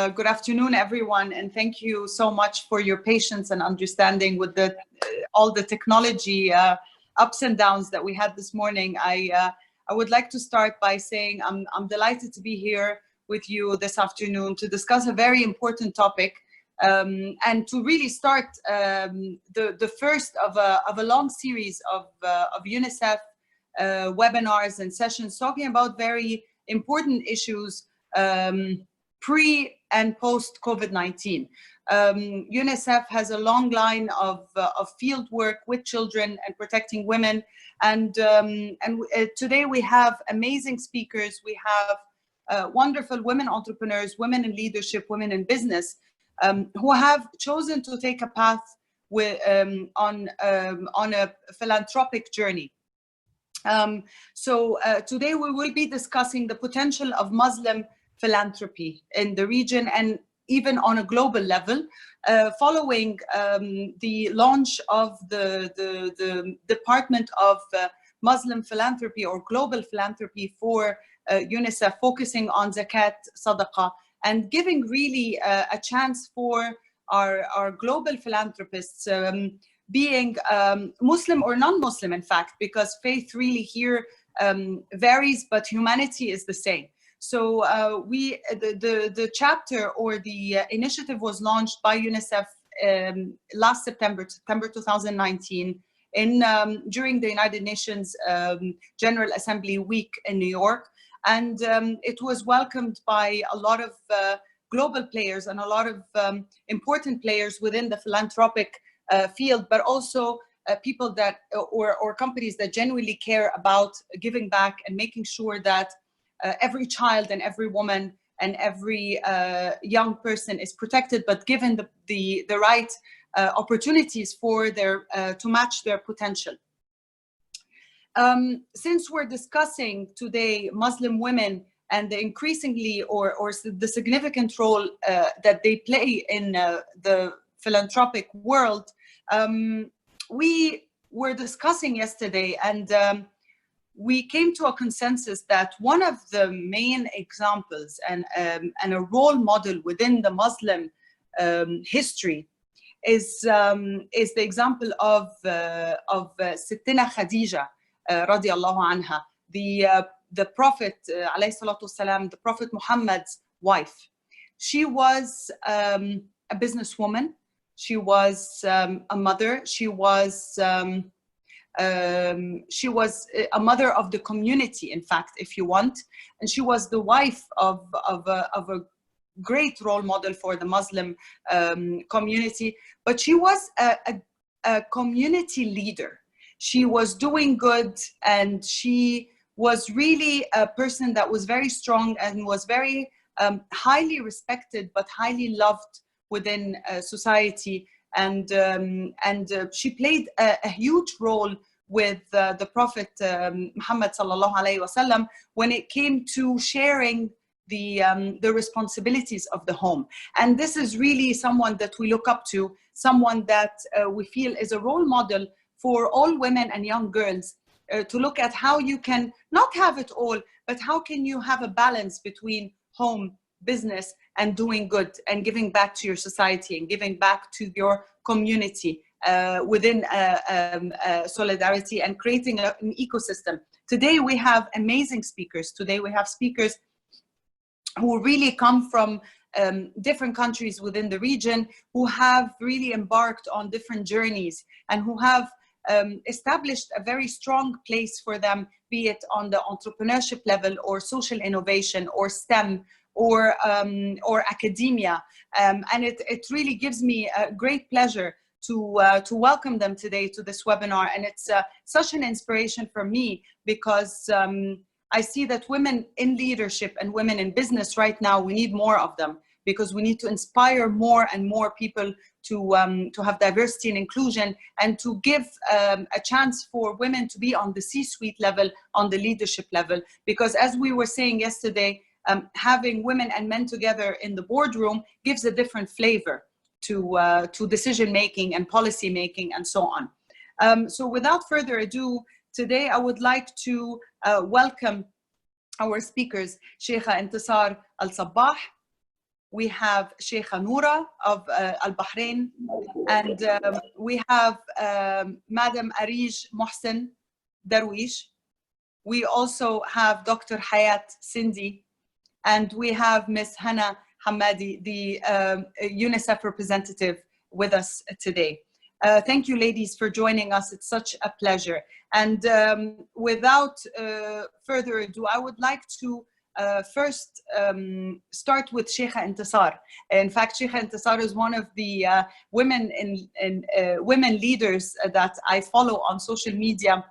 Good afternoon, everyone, and thank you so much for your patience and understanding with all the technology ups and downs that we had this morning. I would like to start by saying I'm delighted to be here with you this afternoon to discuss a very important topic, and to really start the first of a long series of UNICEF webinars and sessions talking about very important issues pre and post COVID-19. UNICEF has a long line of field work with children and protecting women, and today we have amazing speakers. We have wonderful women entrepreneurs, women in leadership, women in business, who have chosen to take a path on a philanthropic journey. Today we will be discussing the potential of Muslim philanthropy in the region and even on a global level, following the launch of the Department of Muslim Philanthropy or Global Philanthropy for UNICEF, focusing on Zakat, Sadaqah, and giving really a chance for our global philanthropists, being Muslim or non-Muslim, in fact, because faith really here varies, but humanity is the same. So the chapter or the initiative was launched by UNICEF last September 2019, during the United Nations General Assembly Week in New York, and it was welcomed by a lot of global players and a lot of important players within the philanthropic field, but also people that or companies that genuinely care about giving back and making sure that every child and every woman and every young person is protected, but given the right opportunities for their to match their potential. Since we're discussing today Muslim women and the increasingly or the significant role that they play in the philanthropic world, we were discussing yesterday, and we came to a consensus that one of the main examples and a role model within the Muslim history is the example of Sittina Khadija radiallahu anha, the Prophet alayhi salatu wasalam, the Prophet Muhammad's wife. She was a businesswoman. She was a mother. She was a mother of the community, in fact, if you want, and she was the wife of a great role model for the Muslim community. But she was a community leader. She was doing good, and she was really a person that was very strong and was very highly respected, but highly loved within society. And she played a huge role with the Prophet Muhammad sallallahu alaihi wasallam when it came to sharing the responsibilities of the home. And this is really someone that we look up to, someone that we feel is a role model for all women and young girls, to look at how you can not have it all, but how can you have a balance between home, business, and doing good and giving back to your society and giving back to your community within solidarity and creating an ecosystem. Today we have amazing speakers. Today we have speakers who really come from different countries within the region, who have really embarked on different journeys and who have established a very strong place for them, be it on the entrepreneurship level or social innovation or STEM or academia, and it really gives me a great pleasure to welcome them today to this webinar. And it's such an inspiration for me, because I see that women in leadership and women in business right now, we need more of them, because we need to inspire more and more people to have diversity and inclusion, and to give a chance for women to be on the C-suite level, on the leadership level. Because as we were saying yesterday, having women and men together in the boardroom gives a different flavor to decision making and policy making and so on. So without further ado, today I would like to welcome our speakers, Sheikha Intisar AlSabah, we have Sheikha Noura of Al-Bahrain, and we have Madam Areej Mohsin Darwish. We also have Dr. Hayat Sindi, and we have Ms. Hannah Hamadi, the UNICEF representative, with us today. Thank you, ladies, for joining us. It's such a pleasure. And without further ado, I would like to first start with Sheikha Intisar. In fact, Sheikha Intisar is one of the women leaders that I follow on social media,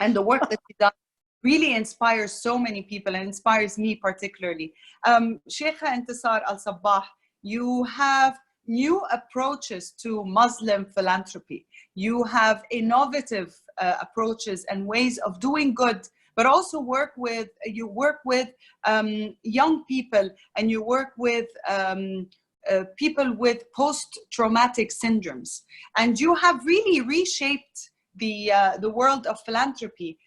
and the work that she does really inspires so many people and inspires me particularly. Sheikha Intisar AlSabah, you have new approaches to Muslim philanthropy. You have innovative approaches and ways of doing good, but also you work with young people, and you work with people with post-traumatic syndromes. And you have really reshaped the world of philanthropy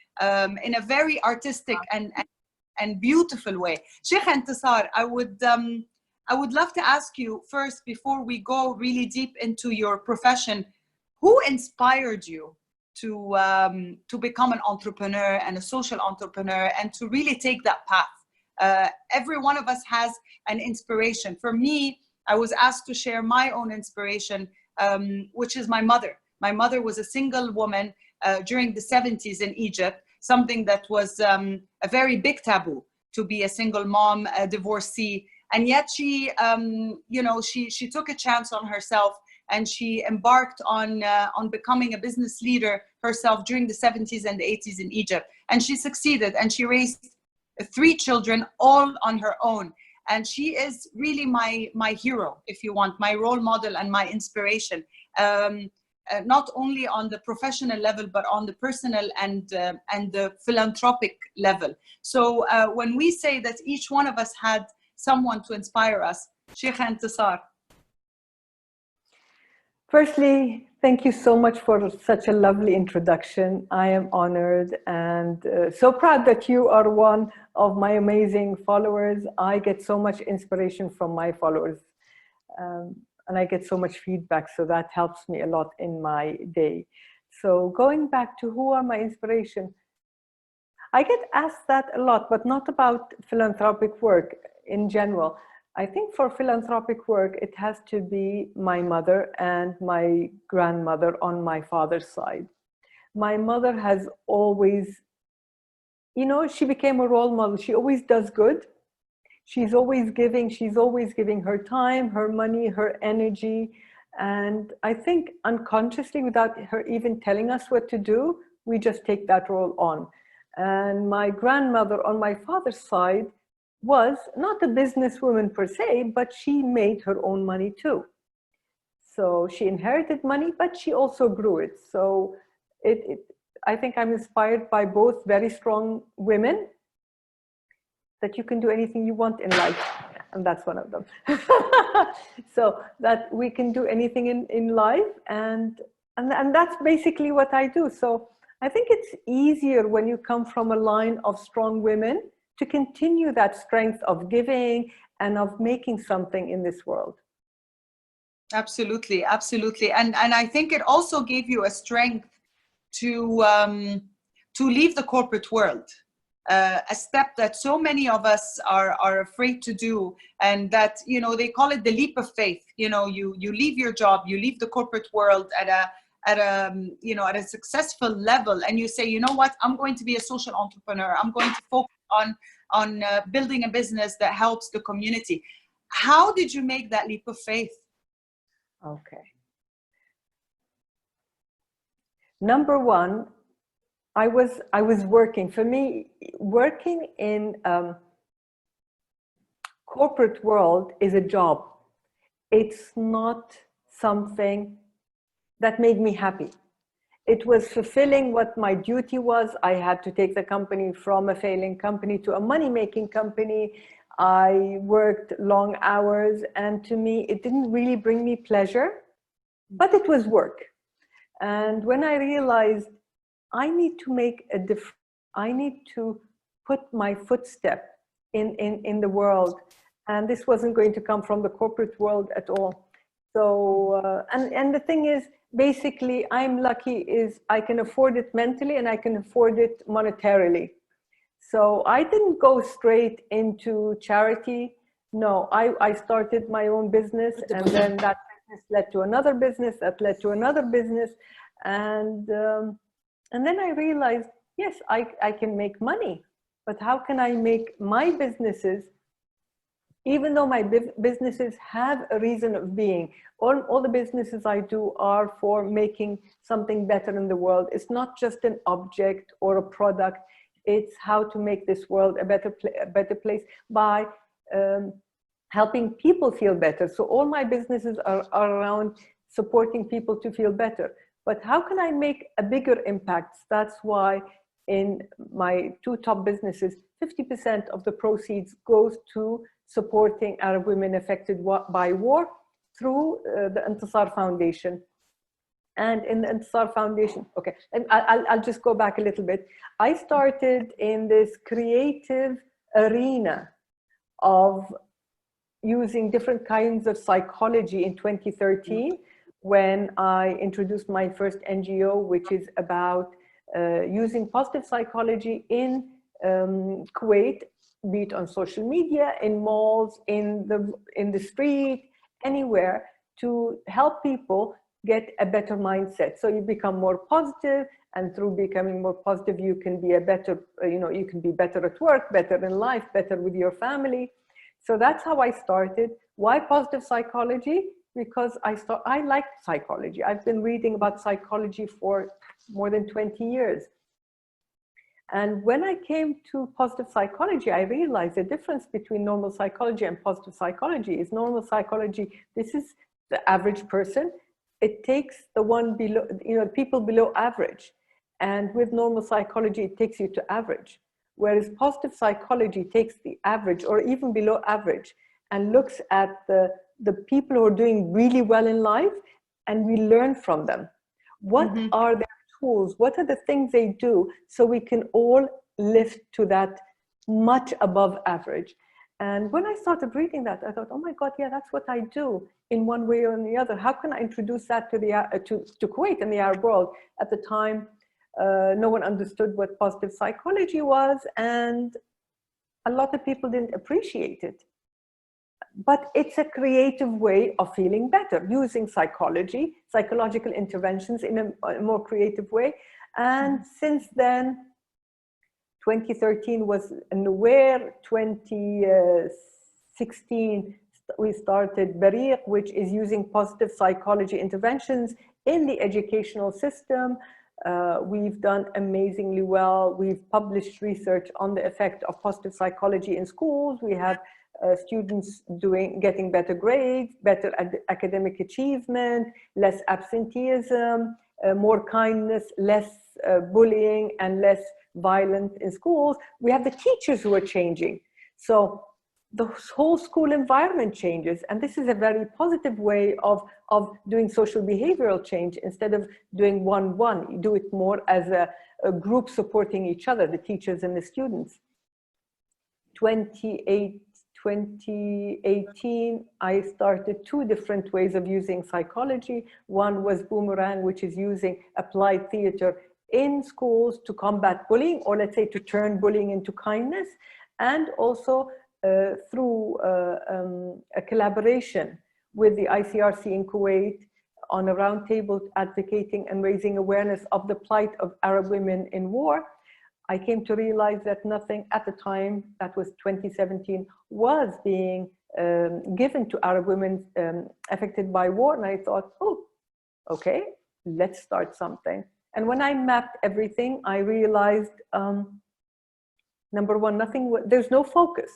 in a very artistic and beautiful way. Sheikha Intisar, I would love to ask you first, before we go really deep into your profession, who inspired you to become an entrepreneur and a social entrepreneur and to really take that path? Every one of us has an inspiration. For me, I was asked to share my own inspiration, which is my mother. My mother was a single woman during the 70s in Egypt, something that was a very big taboo, to be a single mom, a divorcee. And yet she, she took a chance on herself, and she embarked on becoming a business leader herself during the 70s and the 80s in Egypt. And she succeeded, and she raised 3 children all on her own. And she is really my hero, if you want, my role model and my inspiration. Not only on the professional level, but on the personal and the philanthropic level. So when we say that each one of us had someone to inspire us, Sheikha Intisar. Firstly, thank you so much for such a lovely introduction. I am honored and so proud that you are one of my amazing followers. I get so much inspiration from my followers. And I get so much feedback, so that helps me a lot in my day. So going back to who are my inspiration, I get asked that a lot, but not about philanthropic work in general. I think for philanthropic work, it has to be my mother and my grandmother on my father's side. My mother has always, she became a role model. She always does good. She's always giving her time, her money, her energy. And I think unconsciously, without her even telling us what to do, we just take that role on. And my grandmother on my father's side was not a businesswoman per se, but she made her own money too. So she inherited money, but she also grew it. So I think I'm inspired by both very strong women, that you can do anything you want in life, and that's one of them. So that we can do anything in life, and that's basically what I do. So I think it's easier when you come from a line of strong women to continue that strength of giving and of making something in this world. Absolutely, absolutely. And I think it also gave you a strength to leave the corporate world. A step that so many of us are afraid to do, and that they call it the leap of faith. You leave your job, you leave the corporate world at a successful level, and you say, you know what, I'm going to be a social entrepreneur. I'm going to focus on building a business that helps the community. How did you make that leap of faith? Okay. Number one, I was working. For me, working in corporate world is a job. It's not something that made me happy. It was fulfilling what my duty was. I had to take the company from a failing company to a money-making company. I worked long hours, and to me, it didn't really bring me pleasure, but it was work. And when I realized I need to make a difference, I need to put my footstep in the world And this wasn't going to come from the corporate world at all. So, and the thing is, basically, I'm lucky is I can afford it mentally and I can afford it monetarily. So I didn't go straight into charity. No, I started my own business, and then that business led to another business, that led to another business. And then I realized, yes, I can make money, but how can I make my businesses, even though my businesses have a reason of being, all the businesses I do are for making something better in the world. It's not just an object or a product. It's how to make this world a better place by helping people feel better. So all my businesses are around supporting people to feel better. But how can I make a bigger impact? That's why in my two top businesses, 50% of the proceeds goes to supporting Arab women affected by war through the Intisar Foundation. And in the Intisar Foundation, okay, and I'll just go back a little bit. I started in this creative arena of using different kinds of psychology in 2013 when I introduced my first NGO, which is about using positive psychology in Kuwait, be it on social media, in malls, in the street, anywhere, to help people get a better mindset. So you become more positive, and through becoming more positive, you can be a better, you can be better at work, better in life, better with your family. So that's how I started. Why positive psychology? Because I liked psychology. I've been reading about psychology for more than 20 years. And when I came to positive psychology, I realized the difference between normal psychology and positive psychology is normal psychology. This is the average person. It takes the one below, people below average. And with normal psychology, it takes you to average. Whereas positive psychology takes the average or even below average and looks at the people who are doing really well in life, and we learn from them. What are their tools? What are the things they do so we can all lift to that much above average? And when I started reading that, I thought, oh my God, yeah, that's what I do in one way or the other. How can I introduce that to Kuwait and the Arab world? At the time, no one understood what positive psychology was, and a lot of people didn't appreciate it. But it's a creative way of feeling better, using psychology, psychological interventions in a more creative way. And since then, 2013 was nowhere. 2016, we started Bariq, which is using positive psychology interventions in the educational system. We've done amazingly well. We've published research on the effect of positive psychology in schools. We have students getting better grades, better academic achievement, less absenteeism, more kindness, less bullying, and less violence in schools. We have the teachers who are changing. So the whole school environment changes. And this is a very positive way of doing social behavioral change. Instead of doing one-one, you do it more as a group supporting each other, the teachers and the students. 2018, I started two different ways of using psychology. One was Boomerang, which is using applied theater in schools to combat bullying, or let's say to turn bullying into kindness, and also through a collaboration with the ICRC in Kuwait on a roundtable advocating and raising awareness of the plight of Arab women in war. I came to realize that nothing at the time, that was 2017, was being given to Arab women affected by war. And I thought, oh, okay, let's start something. And when I mapped everything, I realized, number one, there's no focus.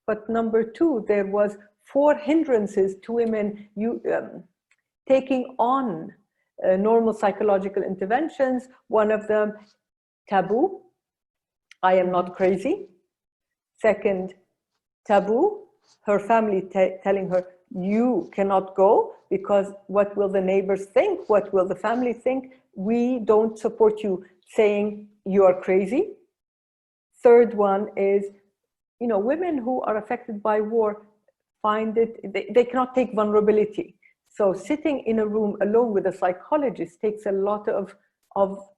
But number two, there was 4 hindrances to women taking on normal psychological interventions. One of them, taboo. I am not crazy. Second, taboo. Her family telling her, you cannot go because what will the neighbors think? What will the family think? We don't support you, saying you are crazy. Third one is, women who are affected by war find it, they cannot take vulnerability. So sitting in a room alone with a psychologist takes a lot of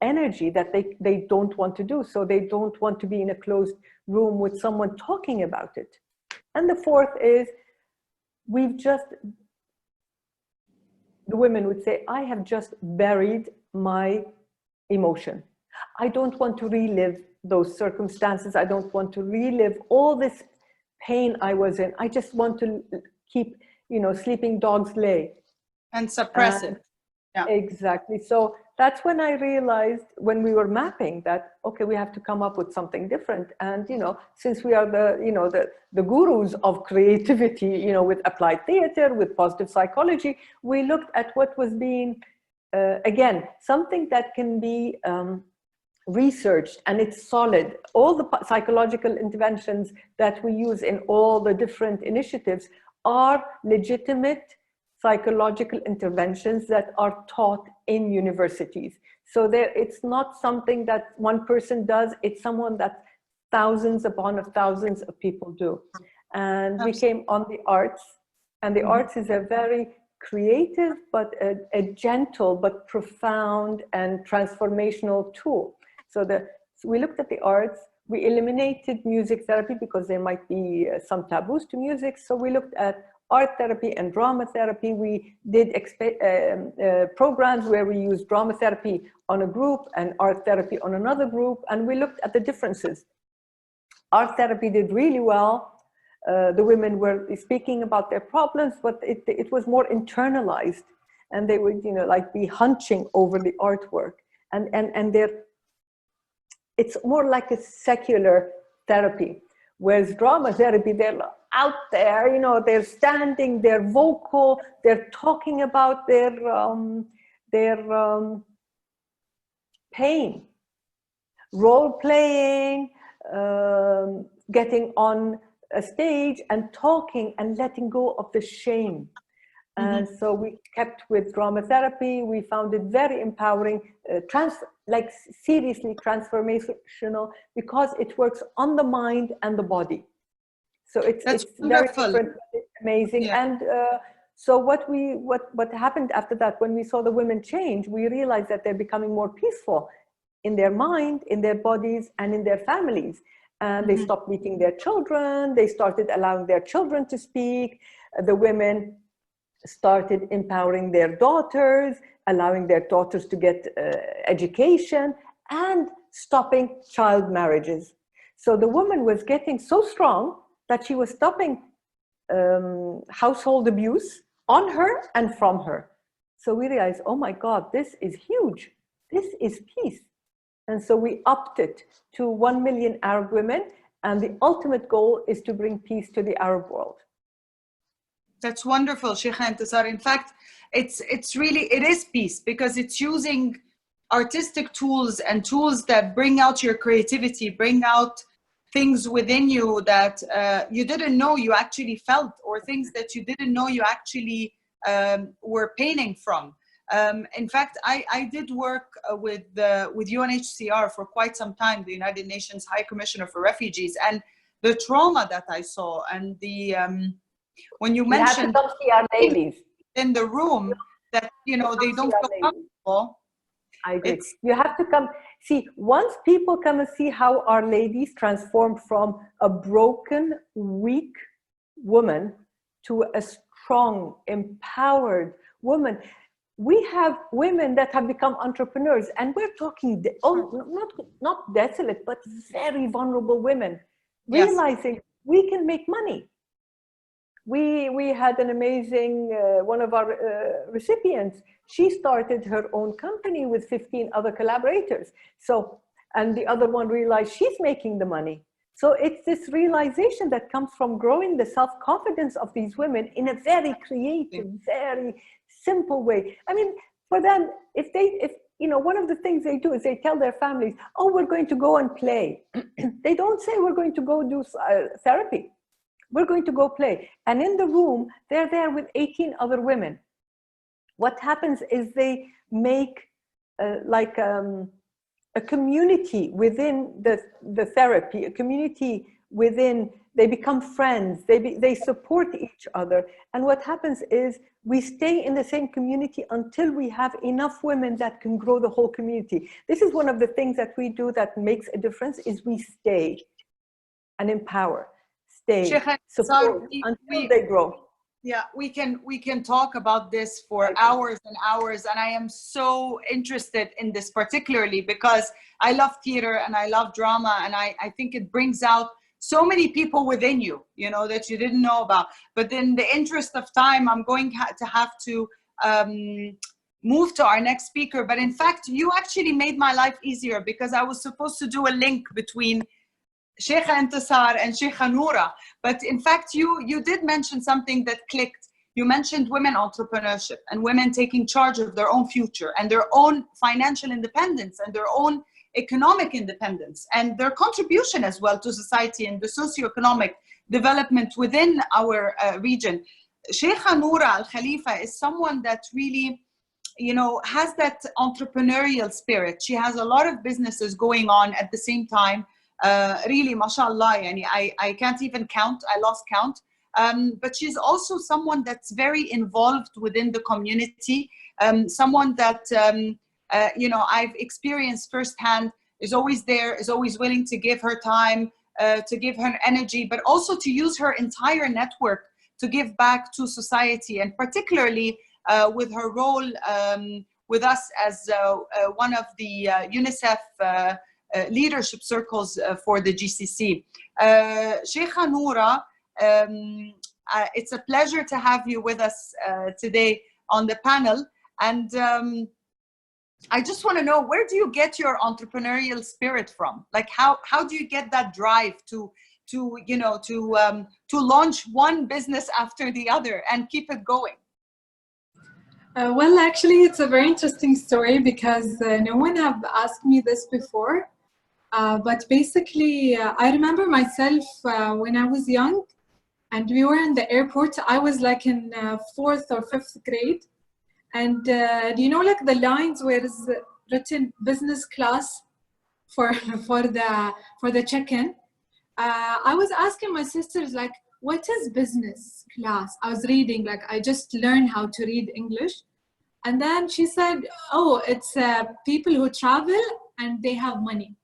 energy that they don't want to do. So they don't want to be in a closed room with someone talking about it. And the fourth is, the women would say, I have just buried my emotion. I don't want to relive those circumstances. I don't want to relive all this pain I was in. I just want to keep, sleeping dogs lay. And suppress it. Yeah. Exactly. So that's when I realized, when we were mapping, that, okay, we have to come up with something different. And, since we are the gurus of creativity, with applied theater, with positive psychology, we looked at what was being, again, something that can be researched and it's solid. All the psychological interventions that we use in all the different initiatives are legitimate psychological interventions that are taught in universities. So it's not something that one person does, it's someone that thousands upon thousands of people do. And we came on the arts, and the arts is a very creative, but a gentle, but profound and transformational tool. So we looked at the arts, we eliminated music therapy because there might be some taboos to music. So we looked at art therapy and drama therapy. We did programs where we used drama therapy on a group and art therapy on another group, and we looked at the differences. Art therapy did really well. The women were speaking about their problems, but it was more internalized, and they would, like be hunching over the artwork, and it's more like a secular therapy, whereas drama therapy, they're out there, they're standing, they're vocal, they're talking about their pain, role playing, getting on a stage and talking and letting go of the shame. And so we kept with drama therapy. We found it very empowering, seriously transformational, because it works on the mind and the body. So it's very different, it's amazing. Yeah. And so what happened after that, when we saw the women change, we realized that they're becoming more peaceful in their mind, in their bodies, and in their families. And they stopped beating their children. They started allowing their children to speak. The women started empowering their daughters, allowing their daughters to get education, and stopping child marriages. So the woman was getting so strong that she was stopping household abuse on her and from her. So we realized, oh my God, this is huge. This is peace. And so we upped it to 1 million Arab women, and the ultimate goal is to bring peace to the Arab world. That's wonderful, Sheikha Intisar. In fact, it is peace, because it's using artistic tools and tools that bring out your creativity, bring out things within you that you didn't know you actually felt, or things that you didn't know you actually were paining from. In fact, I did work with UNHCR for quite some time, the United Nations High Commissioner for Refugees, and the trauma that I saw, and the when you mentioned have to come see our ladies in the room that they don't feel comfortable. I agree. You have to come see. Once people come and see how our ladies transformed from a broken, weak woman to a strong, empowered woman. We have women that have become entrepreneurs, and we're talking, not desolate, but very vulnerable women, realizing we can make money. We had an amazing, one of our recipients, she started her own company with 15 other collaborators. So, and the other one realized she's making the money. So it's this realization that comes from growing the self-confidence of these women in a very creative, very simple way. I mean, for them, if one of the things they do is they tell their families, oh, we're going to go and play. They don't say we're going to go do therapy. We're going to go play. And in the room, they're there with 18 other women. What happens is they make a community within the therapy, a community within, they become friends, they support each other. And what happens is we stay in the same community until we have enough women that can grow the whole community. This is one of the things that we do that makes a difference, is we stay and empower, stay, Sheikha, support until they grow. Yeah, we can talk about this for hours and hours, and I am so interested in this particularly because I love theater and I love drama, and I think it brings out so many people within you, you know, that you didn't know about. But in the interest of time, I'm going to have to move to our next speaker. But in fact, you actually made my life easier, because I was supposed to do a link between Sheikha Intisar and Sheikha Noura, but in fact you did mention something that clicked. You mentioned women entrepreneurship and women taking charge of their own future and their own financial independence and their own economic independence and their contribution as well to society and the socioeconomic development within our region. Sheikha Noura Al Khalifa is someone that really, you know, has that entrepreneurial spirit. She has a lot of businesses going on at the same time. Really, mashallah, yani I can't even count, I lost count. But she's also someone that's very involved within the community, someone that, you know, I've experienced firsthand, is always there, is always willing to give her time, to give her energy, but also to use her entire network to give back to society, and particularly with her role with us as one of the UNICEF leadership circles for the GCC. Sheikha Noura, it's a pleasure to have you with us today on the panel. And I just want to know, where do you get your entrepreneurial spirit from? Like, how do you get that drive to you know, to launch one business after the other and keep it going? Well, actually, it's a very interesting story, because no one have asked me this before. But basically, I remember myself when I was young and we were in the airport. I was like in 4th or 5th grade. And do you know, like the lines where it's written business class for the check-in? I was asking my sisters, like, what is business class? I was reading, like, I just learned how to read English. And then she said, oh, it's people who travel and they have money.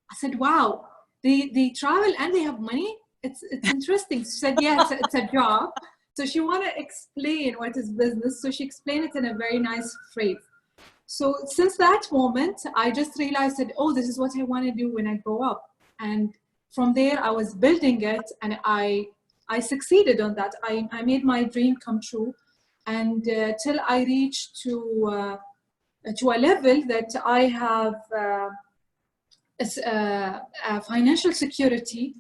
I said, wow, they travel and they have money? It's interesting. She said, yes, it's a job. So she wanted to explain what is business. So she explained it in a very nice phrase. So since that moment, I just realized that, oh, this is what I want to do when I grow up. And from there, I was building it, and I succeeded on that. I made my dream come true. And till I reached to a level that I have financial security,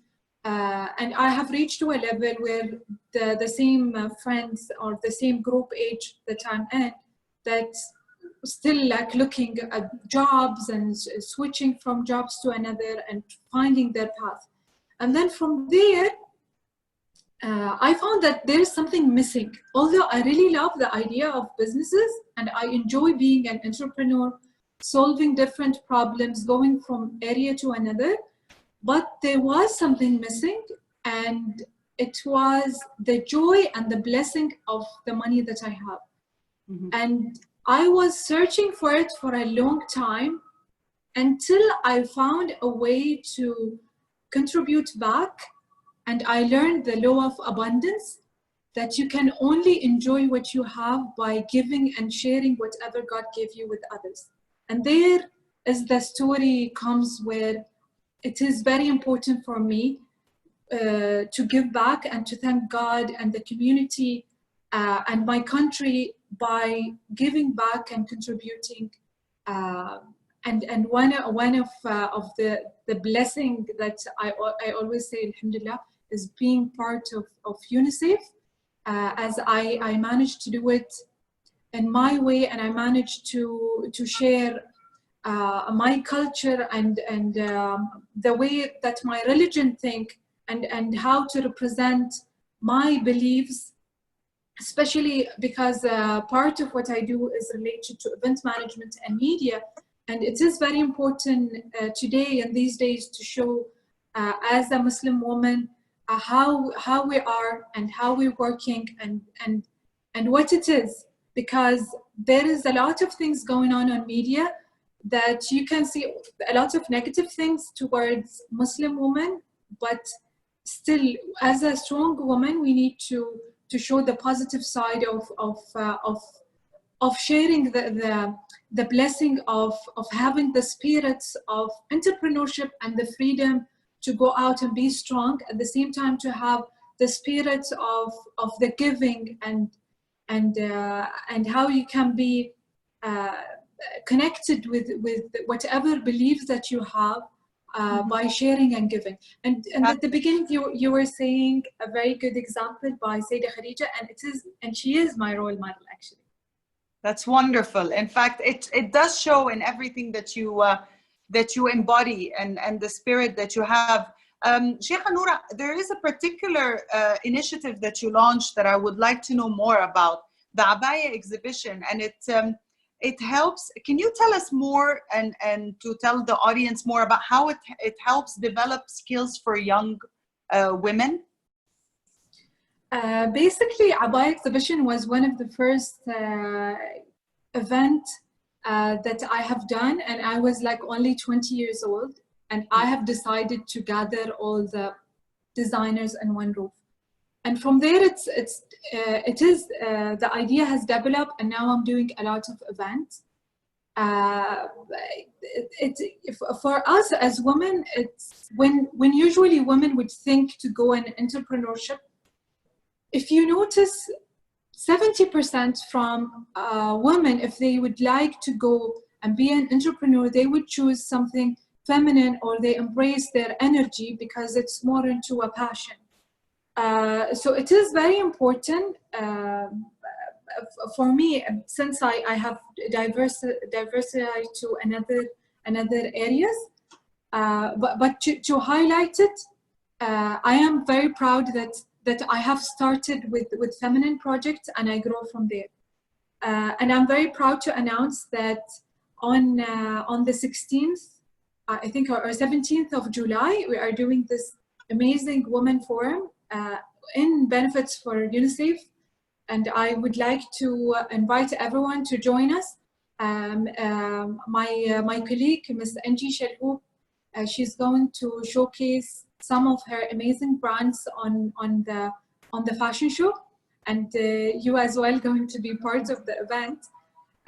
and I have reached to a level where the same friends or the same group age that I'm in, that still like looking at jobs and switching from jobs to another and finding their path. And then from there, I found that there is something missing. Although I really love the idea of businesses and I enjoy being an entrepreneur, solving different problems, going from area to another, but there was something missing, and it was the joy and the blessing of the money that I have. Mm-hmm. And I was searching for it for a long time until I found a way to contribute back. And I learned the law of abundance, that you can only enjoy what you have by giving and sharing whatever God gave you with others. And there is the story comes where it is very important for me to give back and to thank God and the community and my country by giving back and contributing. And one of the blessing that I always say, alhamdulillah, is being part of UNICEF, as I managed to do it in my way, and I managed to share my culture and the way that my religion think, and how to represent my beliefs, especially because part of what I do is related to event management and media. And it is very important today and these days to show as a Muslim woman, how we are and how we're working and what it is, because there is a lot of things going on media that you can see a lot of negative things towards Muslim women, but still, as a strong woman, we need to show the positive side of sharing the blessing of having the spirits of entrepreneurship and the freedom to go out and be strong, at the same time to have the spirit of the giving and how you can be connected with whatever beliefs that you have by sharing and giving. And at the beginning you were saying a very good example by Sayyidah Khadija, and she is my role model actually. That's wonderful. In fact, it does show in everything that you embody and the spirit that you have. Sheikha Noura, there is a particular initiative that you launched that I would like to know more about, the Abaya exhibition, and it helps. Can you tell us more and to tell the audience more about how it helps develop skills for young women? Basically, Abaya exhibition was one of the first event that I have done, and I was like only 20 years old, and I have decided to gather all the designers in one roof. And from there, the idea has developed, and now I'm doing a lot of events. For us as women, it's when usually women would think to go in entrepreneurship. If you notice, 70% from women, if they would like to go and be an entrepreneur, they would choose something feminine, or they embrace their energy because it's more into a passion. So it is very important for me, since I have diversified to another areas. But to highlight it, I am very proud that I have started with feminine projects, and I grow from there. And I'm very proud to announce that on the 16th, I think, or 17th of July, we are doing this amazing women forum in benefits for UNICEF, and I would like to invite everyone to join us. My colleague, Ms. Angie Shalhoub, she's going to showcase some of her amazing brands on the fashion show, and you as well going to be part of the event.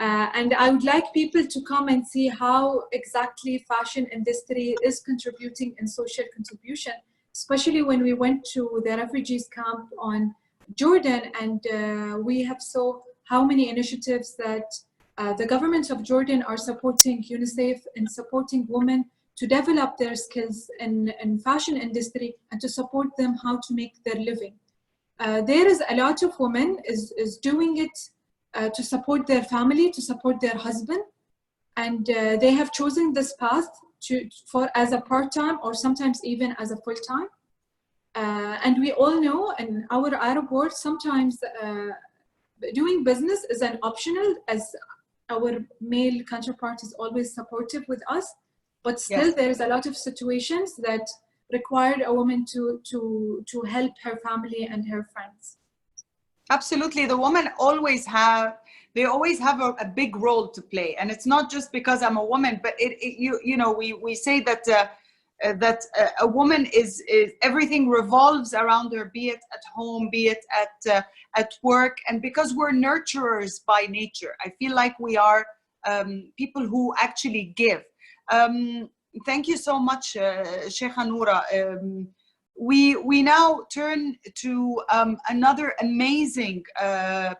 And I would like people to come and see how exactly fashion industry is contributing in social contribution, especially when we went to the refugees camp on Jordan, and we have saw how many initiatives that the government of Jordan are supporting UNICEF and supporting women to develop their skills in fashion industry and to support them how to make their living. There is a lot of women is doing it to support their family, to support their husband, and they have chosen this path as a part-time or sometimes even as a full-time. And we all know in our Arab world, sometimes doing business is an optional, as our male counterpart is always supportive with us, but still yes, there is a lot of situations that required a woman to help her family and her friends. Absolutely, the women always have a big role to play, and it's not just because I'm a woman, but you know we say that that a woman is everything revolves around her, be it at home, be it at work, and because we're nurturers by nature, I feel like we are people who actually give. Thank you so much, Sheikha Noura. We now turn to another amazing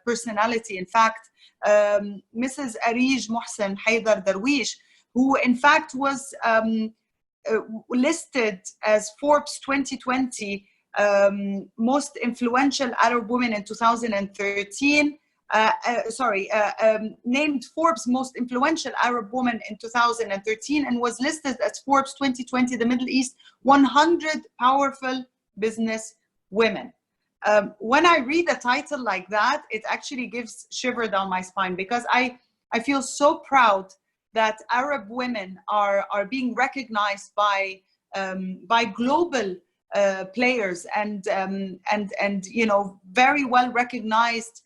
personality. In fact, Mrs. Areej Mohsin Haider Darwish, who in fact was listed as Forbes 2020 most influential Arab woman in 2013. Named Forbes most influential Arab woman in 2013 and was listed as Forbes 2020 the Middle East 100 powerful business women. When I read a title like that, it actually gives shiver down my spine, because I feel so proud that Arab women are being recognized by by global players and you know, very well recognized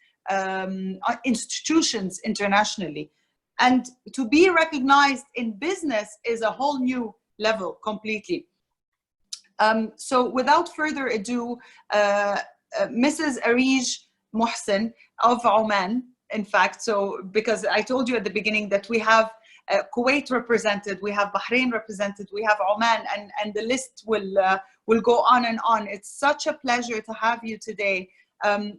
institutions internationally. And to be recognized in business is a whole new level completely. So without further ado, Mrs. Areej Mohsin of Oman, in fact, so because I told you at the beginning that we have Kuwait represented, we have Bahrain represented, we have Oman, and the list will go on and on. It's such a pleasure to have you today.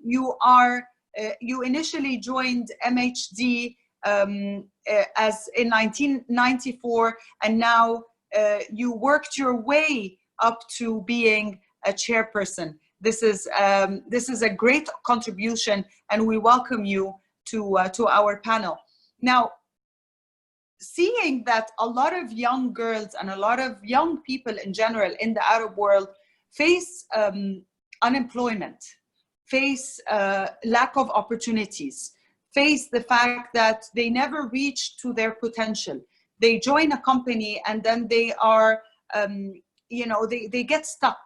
You initially joined MHD as in 1994, and now you worked your way up to being a chairperson. This is a great contribution, and we welcome you to our panel. Now, seeing that a lot of young girls and a lot of young people in general in the Arab world face unemployment, face lack of opportunities, face the fact that they never reach to their potential. They join a company and then they are, you know, they get stuck.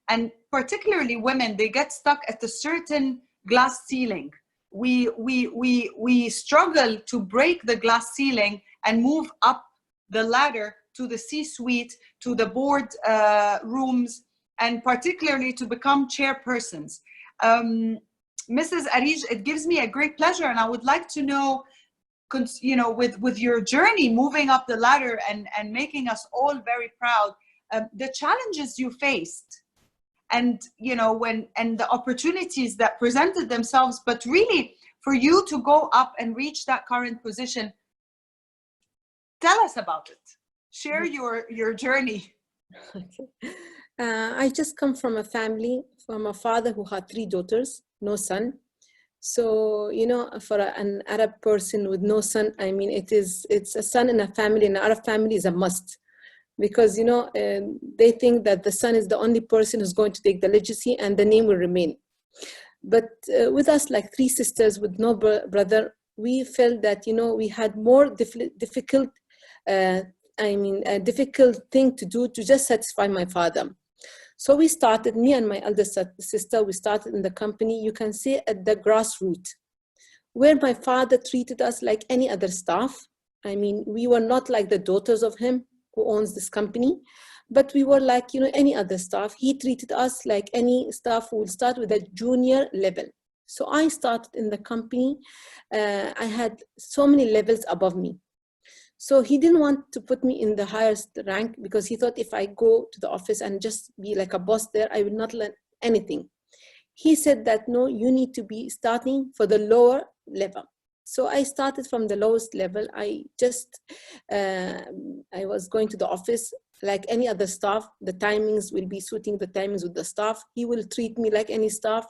And particularly women, they get stuck at a certain glass ceiling. We struggle to break the glass ceiling and move up the ladder to the C-suite, to the board rooms, and particularly to become chairpersons. Mrs. Areej, it gives me a great pleasure, and I would like to know, you know, with your journey moving up the ladder and making us all very proud, the challenges you faced, and you know, and the opportunities that presented themselves, but really for you to go up and reach that current position. Tell us about it. Share your journey. Okay. I just come from a family, from a father who had 3 daughters, no son. So, you know, for an Arab person with no son, I mean, it's a son in a family, and an Arab family is a must. Because, you know, they think that the son is the only person who's going to take the legacy and the name will remain. But with us, like 3 sisters with no brother, we felt that, you know, we had more difficult thing to do to just satisfy my father. So we started, me and my eldest sister, we started in the company, you can say at the grassroots, where my father treated us like any other staff. I mean, we were not like the daughters of him who owns this company, but we were like, you know, any other staff. He treated us like any staff who will start with a junior level. So I started in the company. I had so many levels above me. So he didn't want to put me in the highest rank because he thought if I go to the office and just be like a boss there, I will not learn anything. He said that, no, you need to be starting for the lower level. So I started from the lowest level. I was going to the office like any other staff. The timings will be suiting the timings with the staff. He will treat me like any staff.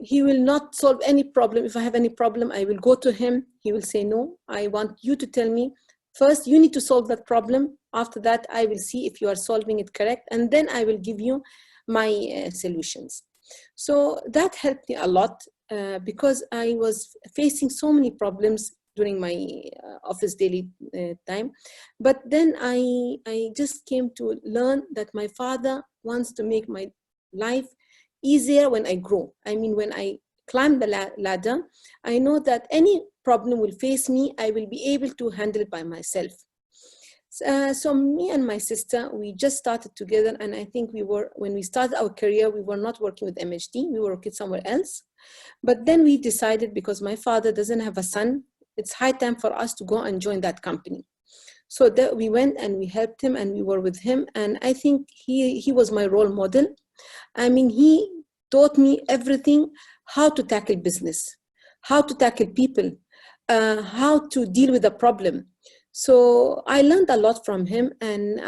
He will not solve any problem. If I have any problem, I will go to him. He will say, no, I want you to tell me. First, you need to solve that problem. After that, I will see if you are solving it correct. And then I will give you my solutions. So that helped me a lot because I was facing so many problems during my office daily time. But then I just came to learn that my father wants to make my life easier when I grow. I mean, when I climb the ladder, I know that any problem will face me, I will be able to handle it by myself. So me and my sister, we just started together, and I think when we started our career, we were not working with MHD, we were working somewhere else. But then we decided, because my father doesn't have a son, it's high time for us to go and join that company. So that we went and we helped him and we were with him, and I think he was my role model. I mean, he taught me everything, how to tackle business, how to tackle people, how to deal with a problem. So I learned a lot from him, and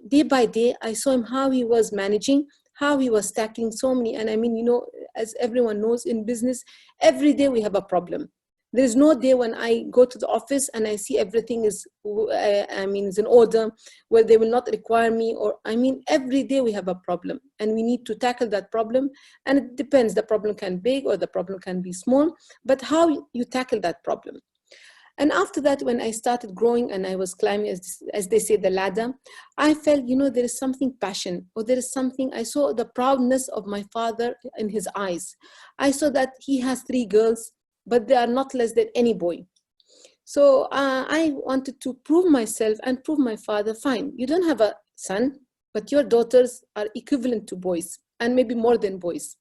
day by day, I saw him how he was managing, how he was tackling so many. And I mean, you know, as everyone knows in business, every day we have a problem. There's no day when I go to the office and I see everything is in order, where they will not require me, or every day we have a problem and we need to tackle that problem. And it depends, the problem can be big or the problem can be small, but how you tackle that problem. And after that, when I started growing and I was climbing, as they say, the ladder, I felt, you know, there is something passion, or there is something, I saw the proudness of my father in his eyes. I saw that he has 3 girls, but they are not less than any boy. So I wanted to prove myself and prove my father, fine, you don't have a son, but your daughters are equivalent to boys, and maybe more than boys.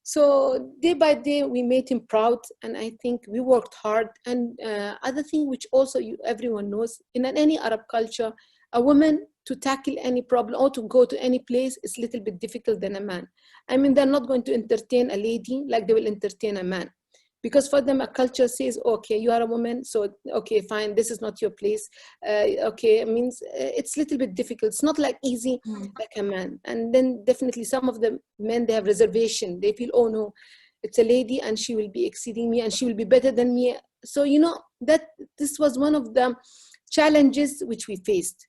So day by day, we made him proud, and I think we worked hard. And other thing which also everyone knows, in any Arab culture, a woman to tackle any problem or to go to any place is a little bit difficult than a man. I mean, they're not going to entertain a lady like they will entertain a man. Because for them, a culture says, okay, you are a woman, so okay, fine, this is not your place. Okay, it means it's a little bit difficult. It's not like easy like a man. And then definitely some of the men, they have reservation. They feel, oh no, it's a lady and she will be exceeding me and she will be better than me. So, you know, that this was one of the challenges which we faced.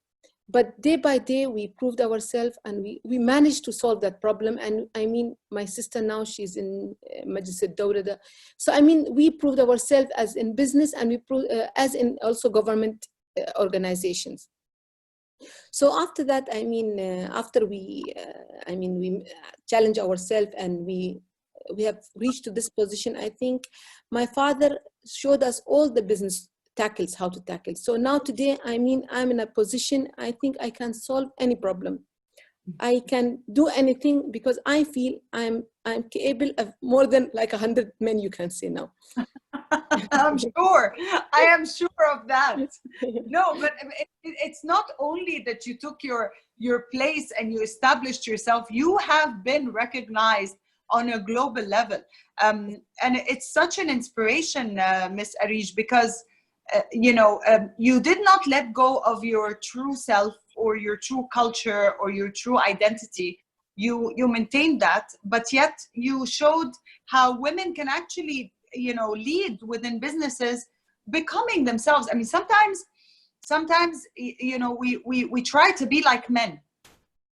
But day by day, we proved ourselves, and we managed to solve that problem. And I mean, my sister now, she's in Majlis al-Dawla. So I mean, we proved ourselves as in business, and we proved as in also government organizations. So after that, I mean, after we challenge ourselves and we have reached to this position, I think my father showed us all the business tackles, how to tackle. So now today, I mean, I'm in a position, I think I can solve any problem. I can do anything because I feel I'm capable of more than like 100 men, you can say now. I'm sure. I am sure of that. No, but it's not only that you took your place and you established yourself, you have been recognized on a global level. And it's such an inspiration, Miss Areej, because you did not let go of your true self or your true culture or your true identity. You maintained that, but yet you showed how women can actually, lead within businesses, becoming themselves. I mean, sometimes, we try to be like men,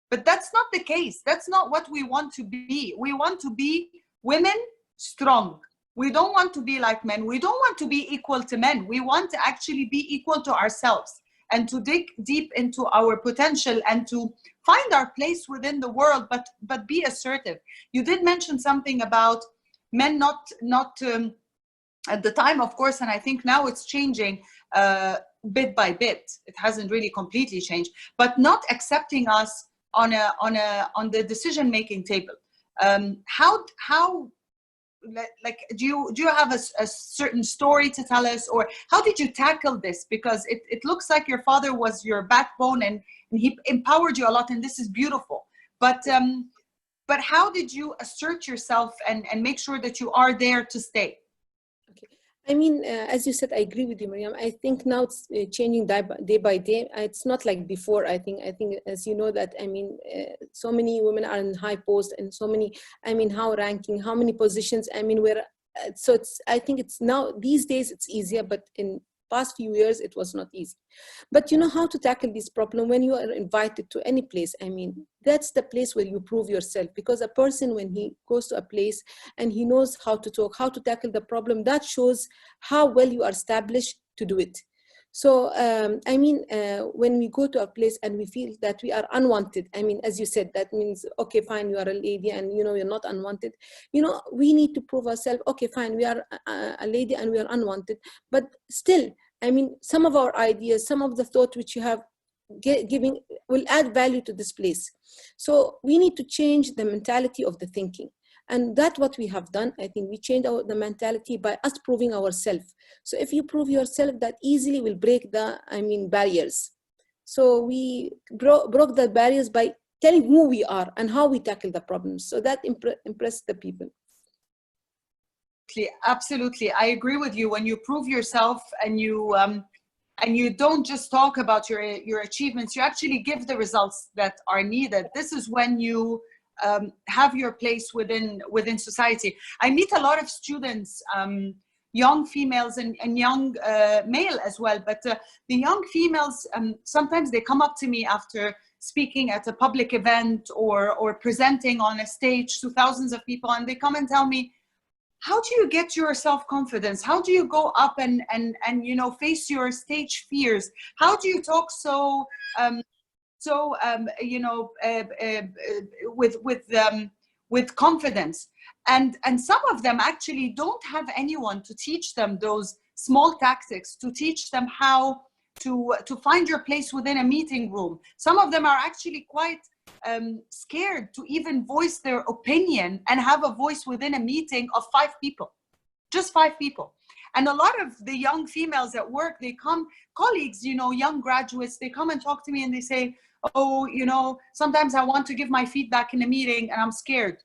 but that's not the case. That's not what we want to be. We want to be women strong. We don't want to be like men. We don't want to be equal to men. We want to actually be equal to ourselves and to dig deep into our potential and to find our place within the world, but be assertive. You did mention something about men not at the time, of course, and I think now it's changing bit by bit. It hasn't really completely changed, but not accepting us on the decision-making table. How like do you have a certain story to tell us, or how did you tackle this? Because it looks like your father was your backbone and he empowered you a lot, and this is beautiful, but how did you assert yourself and make sure that you are there to stay? Okay, I mean, as you said, I agree with you, Mariam. I think now it's changing day by day. It's not like before. I think as you know that, I mean, so many women are in high posts and so many, I mean, how many positions, I mean, so it's, I think it's now, these days it's easier, but in past few years, it was not easy. But you know how to tackle this problem when you are invited to any place. I mean, that's the place where you prove yourself, because a person, when he goes to a place and he knows how to talk, how to tackle the problem, that shows how well you are established to do it. So, I mean, when we go to a place and we feel that we are unwanted, I mean, as you said, that means, okay, fine, you are a lady and, you're not unwanted. We need to prove ourselves, okay, fine, we are a lady and we are unwanted. But still, I mean, some of our ideas, some of the thought which you have giving will add value to this place. So we need to change the mentality of the thinking. And that's what we have done. I think we changed the mentality by us proving ourselves. So if you prove yourself, that easily will break the, barriers. So we broke the barriers by telling who we are and how we tackle the problems. So that impressed the people. Absolutely. I agree with you. When you prove yourself and you don't just talk about your achievements, you actually give the results that are needed. This is when you have your place within society. I meet a lot of students, young females and young male as well, but the young females, sometimes they come up to me after speaking at a public event or presenting on a stage to thousands of people, and they come and tell me, how do you get your self-confidence? How do you go up and you know, face your stage fears? How do you talk so you know, with confidence? And some of them actually don't have anyone to teach them those small tactics, to teach them how to find your place within a meeting room. Some of them are actually quite scared to even voice their opinion and have a voice within a meeting of 5 people, just 5 people. And a lot of the young females at work, they come, colleagues, you know, young graduates, they come and talk to me and they say, oh, you know, sometimes I want to give my feedback in a meeting and I'm scared.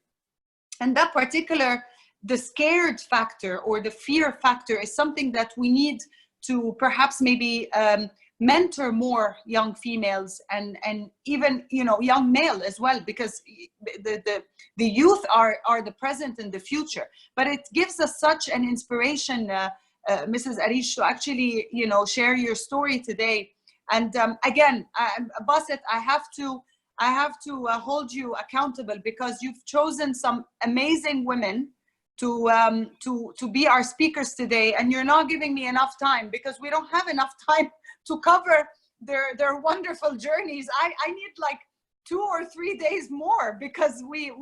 And that particular, the scared factor or the fear factor is something that we need to perhaps maybe mentor more young females and even, you know, young male as well, because the youth are the present and the future. But it gives us such an inspiration, Mrs. Areej, to actually, you know, share your story today. And again, Basit, I have to hold you accountable, because you've chosen some amazing women to be our speakers today, and you're not giving me enough time, because we don't have enough time to cover their wonderful journeys. I need like 2 or 3 days more, because we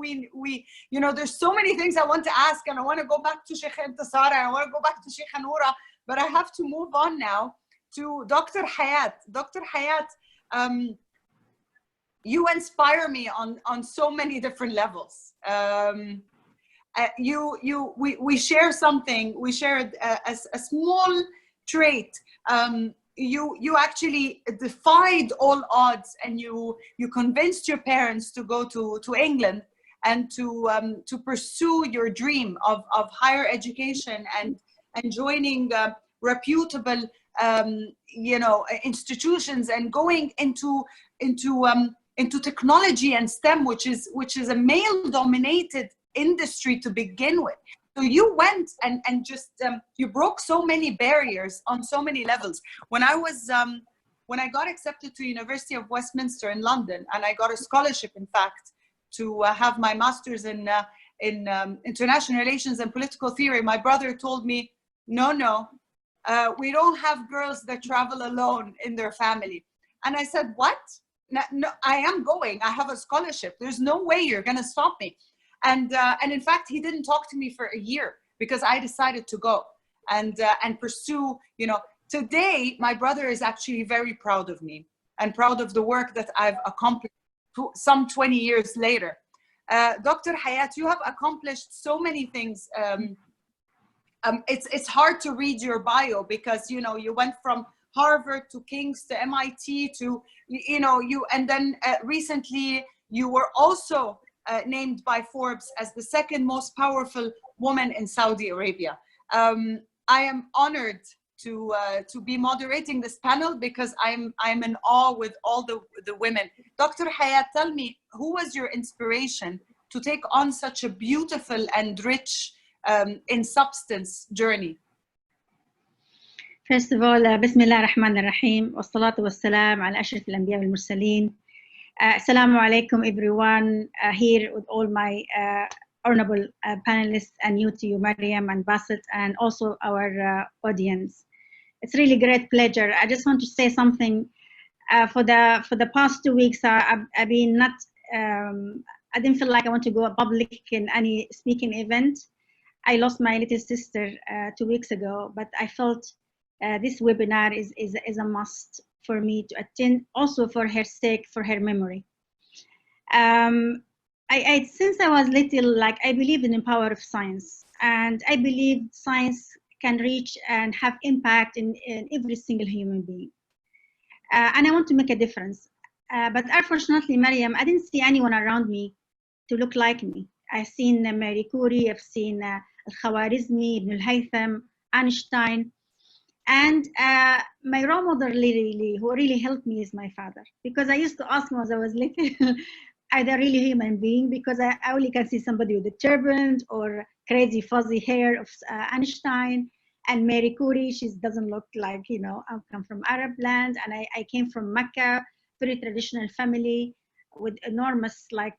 you know, there's so many things I want to ask, and I want to go back to Sheikha Intisar, and I want to go back to Sheikha Noura, but I have to move on now to Dr. Hayat. Dr. Hayat, you inspire me on so many different levels. We share something. We shared a small trait. You actually defied all odds, and you convinced your parents to go to England and to pursue your dream of higher education and joining reputable you know, institutions, and going into technology and STEM, which is a male-dominated industry to begin with. So you went and just you broke so many barriers on so many levels. When I got accepted to University of Westminster in London, and I got a scholarship, in fact, to have my master's in international relations and political theory, my brother told me, no, we don't have girls that travel alone in their family. And I said, what? No, I am going. I have a scholarship. There's no way you're going to stop me. And in fact, he didn't talk to me for a year, because I decided to go and pursue, you know. Today, my brother is actually very proud of me and proud of the work that I've accomplished some 20 years later. Dr. Hayat, you have accomplished so many things. It's hard to read your bio, because, you know, you went from Harvard to King's to MIT to, you know, and then recently you were also named by Forbes as the 2nd most powerful woman in Saudi Arabia. I am honored to be moderating this panel, because I'm in awe with all the women. Dr. Hayat, tell me, who was your inspiration to take on such a beautiful and rich in substance journey? First of all, Bismillah ar-Rahman ar-Rahim, wa salatu wa salam ala ashraf al-anbiya wal mursaleen. Assalamu alaikum everyone, here with all my honorable panelists, and you to you, Mariam and Basit, and also our audience. It's really great pleasure. I just want to say something. For the past 2 weeks, I've been not, I didn't feel like I want to go public in any speaking event. I lost my little sister 2 weeks ago, but I felt this webinar is a must for me to attend, also for her sake, for her memory. Since I was little, like, I believed in the power of science, and I believe science can reach and have impact in every single human being. And I want to make a difference. But unfortunately, Mariam, I didn't see anyone around me to look like me. I've seen Marie Curie, I've seen Al-Khwarizmi, Ibn al-Haytham, Einstein. And my role model who really helped me is my father, because I used to ask him as I was little, are they really human being? Because I only can see somebody with a turban or crazy fuzzy hair of Einstein. And Marie Curie, she doesn't look like, you know, I come from Arab land, and I came from Mecca, very traditional family with enormous, like,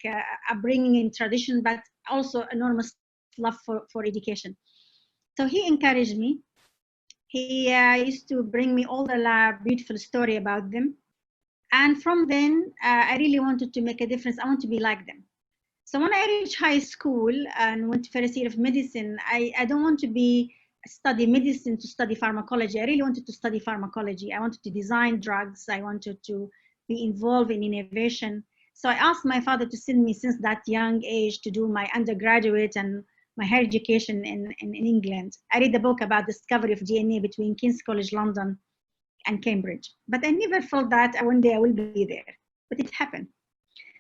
upbringing in tradition, but also enormous love for education. So he encouraged me. He used to bring me all the beautiful story about them. And from then, I really wanted to make a difference. I want to be like them. So when I reached high school and went to first year of medicine, I don't want to study medicine to study pharmacology. I really wanted to study pharmacology. I wanted to design drugs. I wanted to be involved in innovation. So I asked my father to send me since that young age to do my undergraduate and my higher education in England. I read a book about discovery of DNA between King's College London and Cambridge. But I never felt that one day I will be there, but it happened.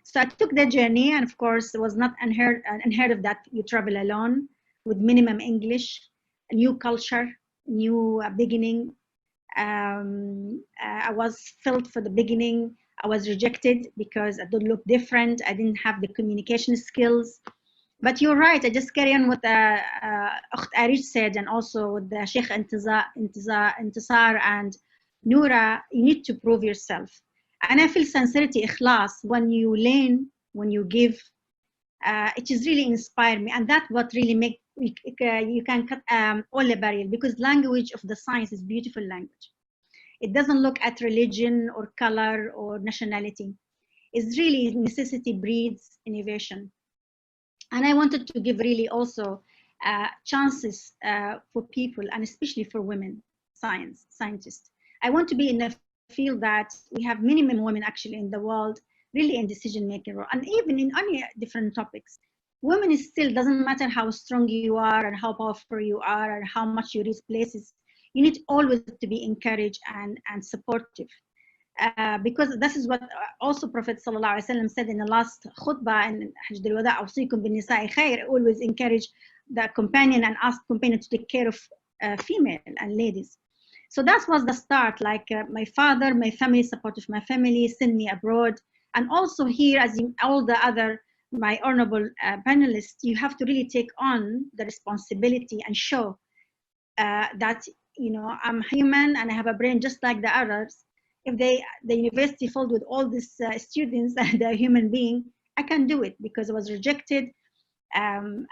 So I took that journey, and of course it was not unheard of that you travel alone with minimum English, a new culture, new beginning. I was felt for the beginning. I was rejected because I don't look different. I didn't have the communication skills. But you're right, I just carry on what Areej said, and also with the Sheikha Intisar and Noura, you need to prove yourself. And I feel sincerity, ikhlas, when you learn, when you give, it just really inspired me. And that's what really makes, you can cut all the barriers, because language of the science is beautiful language. It doesn't look at religion or color or nationality. It's really necessity breeds innovation. And I wanted to give really also chances for people, and especially for women scientists. I want to be in a field that we have minimum women actually in the world, really in decision-making role, and even in any different topics. Women still, doesn't matter how strong you are and how powerful you are and how much you reach places, you need always to be encouraged and supportive. Because this is what also Prophet ﷺ said in the last khutbah in Hajj al-Wada, "Awsikum bin nisa'i khair," always encourage the companion and ask companion to take care of female and ladies. So that was the start, like my father, my family, support of my family, send me abroad. And also here, as in all the other, my honorable panelists, you have to really take on the responsibility and show that, you know, I'm human and I have a brain just like the others. If the university filled with all these students and they're human being, I can do it because I was rejected. And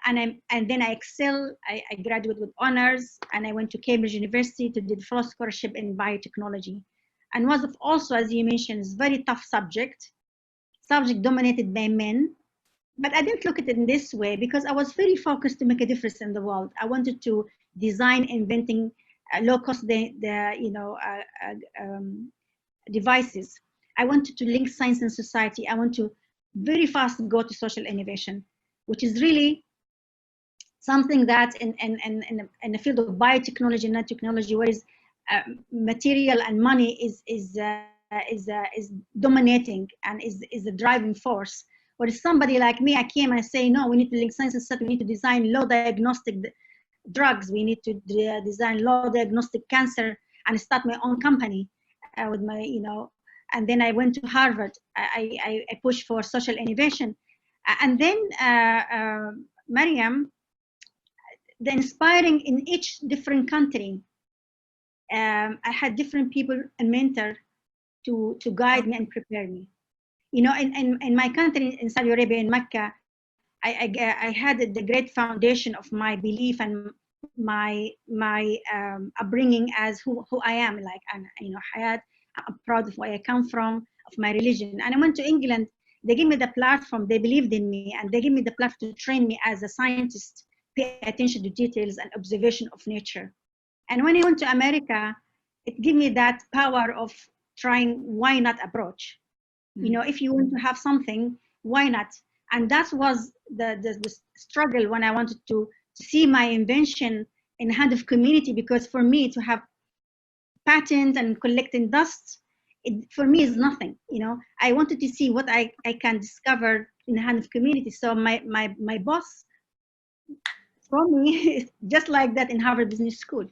then I excel. I graduated with honors, and I went to Cambridge University to do the full scholarship in biotechnology. And was also, as you mentioned, is very tough subject dominated by men. But I didn't look at it in this way because I was very focused to make a difference in the world. I wanted to design, inventing low-cost devices. I wanted to link science and society. I want to very fast go to social innovation, which is really something that in the field of biotechnology and nanotechnology, where is material and money is dominating and is the driving force. Whereas somebody like me, I came and I say, no, we need to link science and society. We need to design low diagnostic drugs. We need to design low diagnostic cancer, and start my own company with my, you know. And then I went to Harvard. I pushed for social innovation. And then Mariam, the inspiring in each different country, I had different people and mentor to guide me and prepare me. You know, in my country, in Saudi Arabia, in Mecca, I had the great foundation of my belief and my upbringing as who I am. Like, and you know, Hayat, I'm proud of where I come from, of my religion. And I went to England. They gave me the platform. They believed in me, and they gave me the platform to train me as a scientist, pay attention to details and observation of nature. And when I went to America, it gave me that power of trying, why not approach? You know, if you want to have something, why not? And that was the struggle when I wanted to see my invention in the hand of community, because for me to have patent and collecting dust, for me is nothing. You know, I wanted to see what I can discover in the hand of community. So my boss from me, just like that in Harvard Business School,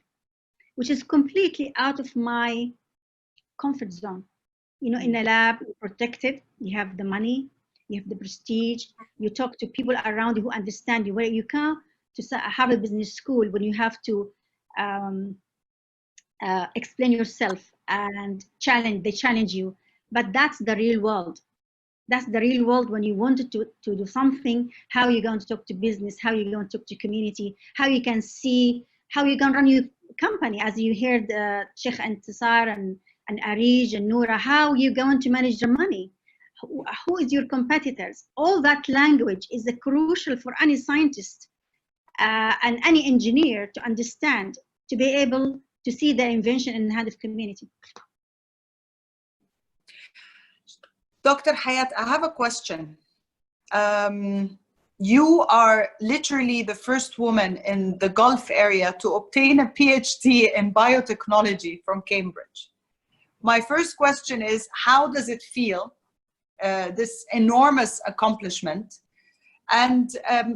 which is completely out of my comfort zone. You know, in a lab, you're protected, you have the money, you have the prestige, you talk to people around you who understand you. Where you come to Harvard Business School, when you have to explain yourself and they challenge you. But that's the real world. That's the real world when you wanted to do something, how you're going to talk to business, how you're going to talk to community, how you can see how you can run your company, as you heard Sheikha Intisar and Areej and Noura, how you going to manage your money, who is your competitors. All that language is crucial for any scientist and any engineer to understand, to be able to see the invention in the hand of community. Dr. Hayat, I have a question. You are literally the first woman in the Gulf area to obtain a PhD in biotechnology from Cambridge. My first question is, how does it feel, this enormous accomplishment? And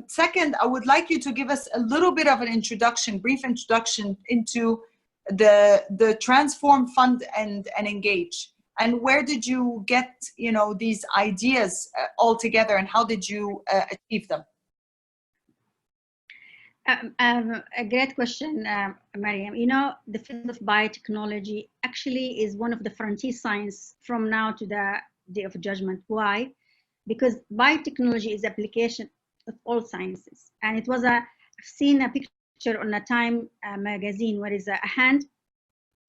second, I would like you to give us a little bit of an introduction, brief introduction into the Transform Fund and Engage. And where did you get, you know, these ideas all together, and how did you achieve them? A great question, Mariam. You know, the field of biotechnology actually is one of the frontier science from now to the day of judgment. Why? Because biotechnology is application of all sciences. And it was I've seen a picture on a Time magazine where is a hand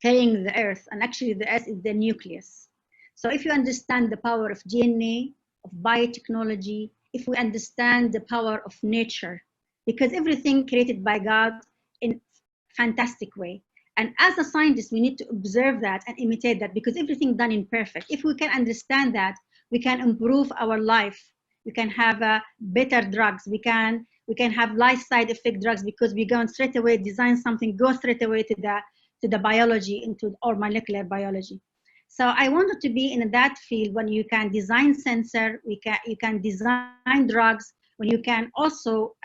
carrying the earth, and actually the earth is the nucleus. So if you understand the power of DNA, of biotechnology, if we understand the power of nature, because everything created by God in fantastic way. And as a scientist, we need to observe that and imitate that, because everything done in perfect. If we can understand that, we can improve our life. We can have better drugs. We can have life side effect drugs, because we go straight away design something, go straight away to the biology, or molecular biology. So I wanted to be in that field when you can design sensor, you can design drugs, when you can also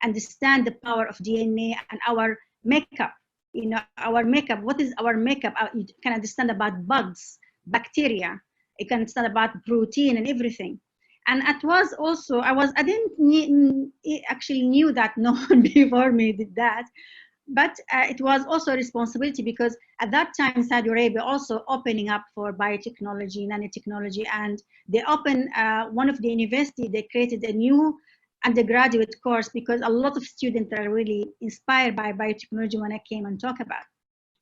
understand the power of DNA and our makeup. You know, our makeup, what is our makeup? You can understand about bugs, bacteria, you can understand about protein and everything. And it was also, I didn't actually knew that no one before me did that. But it was also a responsibility, because at that time, Saudi Arabia also opening up for biotechnology, nanotechnology, and they opened one of the university, they created a new undergraduate course, because a lot of students are really inspired by biotechnology when I came and talk about.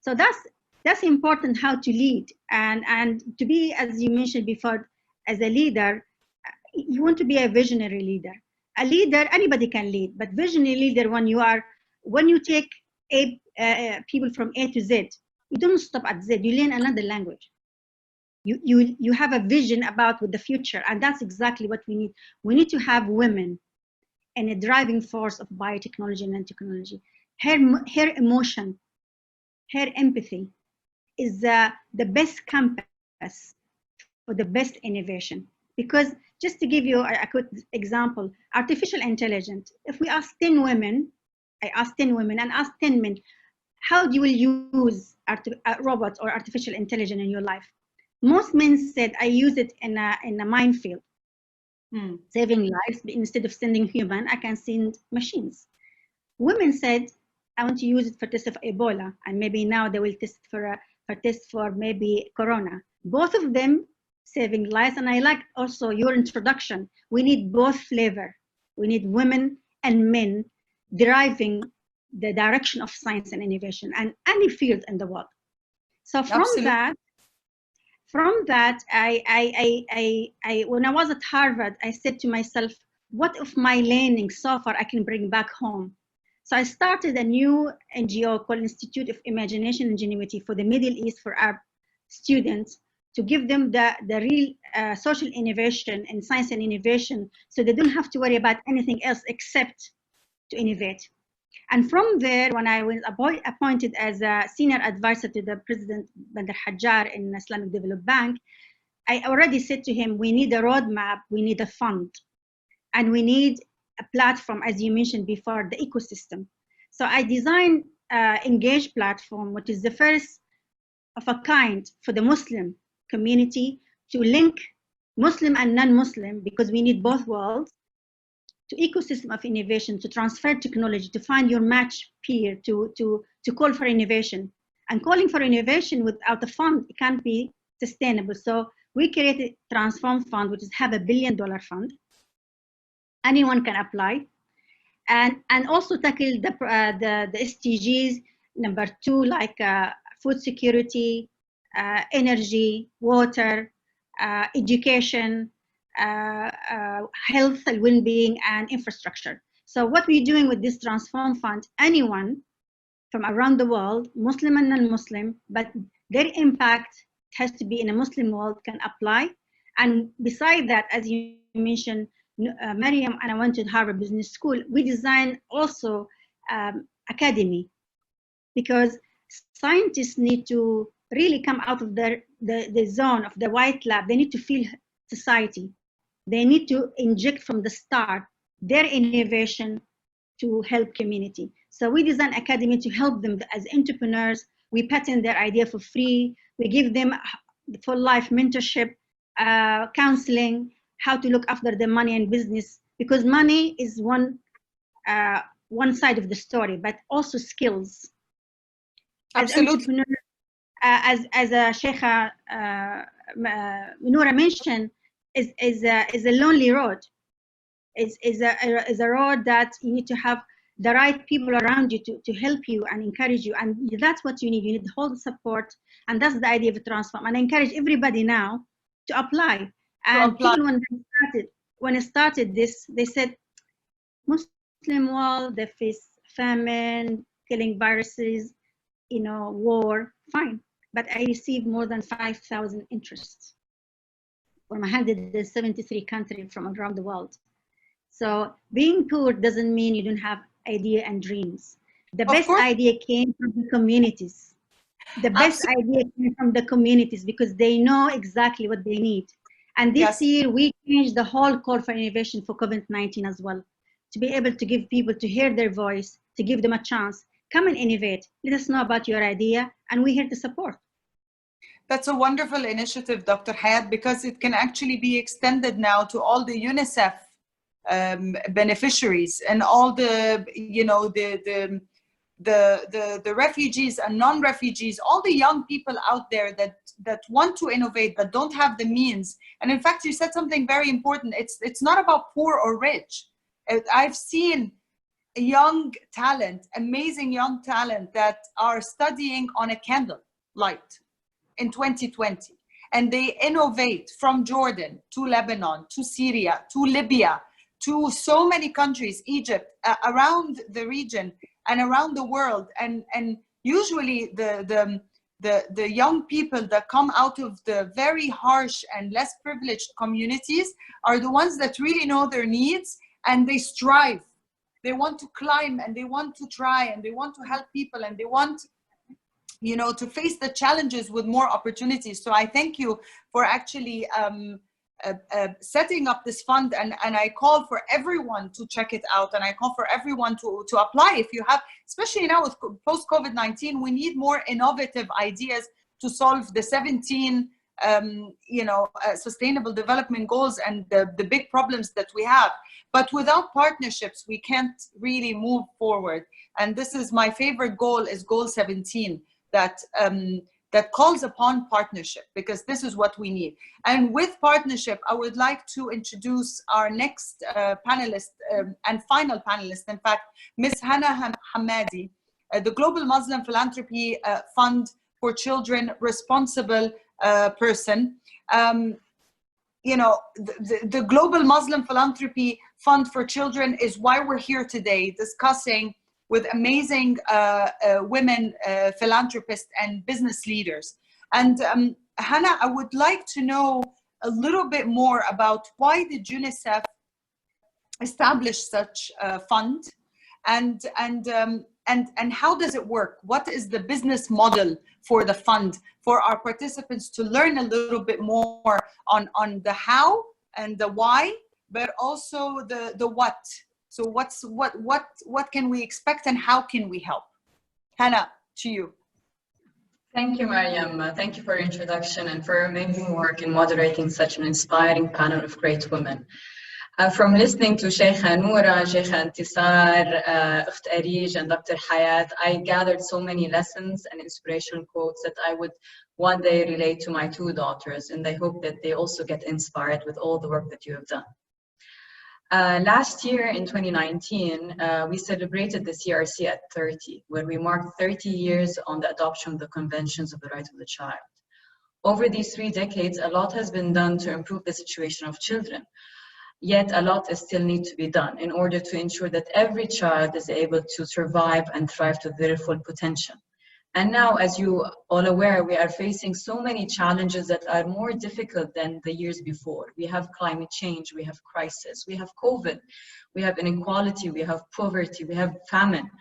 So that's important, how to lead and to be, as you mentioned before, as a leader, you want to be a visionary leader. A leader, anybody can lead, but visionary leader, when you take people from A to Z, you don't stop at Z, you learn another language. You have a vision about with the future, and that's exactly what we need. We need to have women and a driving force of biotechnology and nanotechnology. Her emotion, her empathy is the best compass for the best innovation. Because just to give you a quick example, artificial intelligence, if we ask 10 women, I asked 10 women and asked 10 men, how do you use robots or artificial intelligence in your life? Most men said, I use it in a minefield, saving lives. Instead of sending human, I can send machines. Women said, I want to use it for test of Ebola, and maybe now they will test for maybe Corona. Both of them saving lives, and I like also your introduction. We need both flavor. We need women and men driving the direction of science and innovation and any field in the world. So from that, I when I was at Harvard, I said to myself, what of my learning so far I can bring back home? So I started a new NGO called Institute of Imagination and Ingenuity for the Middle East, for our students, to give them the real social innovation and science and innovation, so they don't have to worry about anything else except to innovate. And from there, when I was appointed as a senior advisor to the President Bandar Hajjar in Islamic Development Bank, I already said to him, we need a roadmap, we need a fund, and we need a platform, as you mentioned before, the ecosystem. So I designed Engage platform, which is the first of a kind for the Muslim community to link Muslim and non-Muslim, because we need both worlds, to ecosystem of innovation, to transfer technology, to find your match peer, to call for innovation. And calling for innovation without a fund, it can't be sustainable. So we created Transform Fund, which is have $1 billion fund. Anyone can apply. and also tackle the SDGs, number 2, like food security, energy, water, education, health and well-being, and infrastructure. So what we're doing with this Transform Fund, anyone from around the world, Muslim and non-Muslim, but their impact has to be in a Muslim world, can apply. And beside that, as you mentioned, Mariam and I went to Harvard Business School. We designed also academy, because scientists need to really come out of the zone of the white lab. They need to feel society. They need to inject from the start their innovation to help community. So we design academy to help them as entrepreneurs. We patent their idea for free. We give them full life mentorship, counseling, how to look after the money and business, because money is one side of the story, but also skills. Absolutely. As a Sheikha Noura mentioned, is a lonely road. Is a road that you need to have the right people around you to help you and encourage you, and that's what you need. You need the whole support, and that's the idea of Transform. And I encourage everybody now to apply. And people, when I started this, they said, Muslim world, they face famine, killing viruses, war, fine. But I received more than 5,000 interests from 173 countries from around the world. So being poor doesn't mean you don't have idea and dreams. The best idea came from the communities. The best idea came from the communities, because they know exactly what they need. And this year we changed the whole call for innovation for COVID-19 as well, to be able to give people to hear their voice, to give them a chance. Come and innovate. Let us know about your idea, and we're here to support. That's a wonderful initiative, Dr. Hayat, because it can actually be extended now to all the UNICEF beneficiaries and all the, the refugees and non-refugees, all the young people out there that want to innovate but don't have the means. And in fact, you said something very important. It's not about poor or rich. I've seen young talent, amazing young talent, that are studying on a candle light in 2020, and they innovate from Jordan to Lebanon to Syria to Libya to so many countries, Egypt, around the region and around the world. And usually the young people that come out of the very harsh and less privileged communities are the ones that really know their needs, and they strive. They want to climb, and they want to try, and they want to help people, and they want, to face the challenges with more opportunities. So I thank you for actually setting up this fund, and I call for everyone to check it out, and I call for everyone to apply. If you have, especially now with post-COVID-19, we need more innovative ideas to solve the 17 sustainable development goals and the big problems that we have. But without partnerships, we can't really move forward. And this is my favorite goal, is goal 17, that calls upon partnership, because this is what we need. And with partnership, I would like to introduce our next panelist and final panelist, in fact, Ms. Hana Hamadi, the Global Muslim Philanthropy Fund for Children responsible person. The Global Muslim Philanthropy Fund for Children is why we're here today, discussing with amazing women philanthropists and business leaders. And Hannah, I would like to know a little bit more about why did UNICEF establish such a fund, and how does it work? What is the business model for the fund, for our participants to learn a little bit more on the how and the why, but also the what. So what can we expect, and how can we help? Hannah, to you. Thank you, Mariam. Thank you for your introduction and for your amazing work in moderating such an inspiring panel of great women. From listening to Sheikha Noura, Sheikha Intisar, Ukht Areej, and Dr. Hayat, I gathered so many lessons and inspirational quotes that I would one day relate to my 2 daughters, and I hope that they also get inspired with all the work that you have done. Last year in 2019, we celebrated the CRC at 30, where we marked 30 years on the adoption of the Conventions of the Rights of the Child. Over these 3 decades, a lot has been done to improve the situation of children. Yet a lot is still need to be done in order to ensure that every child is able to survive and thrive to their full potential. And now, as you all aware, we are facing so many challenges that are more difficult than the years before. We have climate change, we have crisis, we have COVID, we have inequality, we have poverty, we have famine.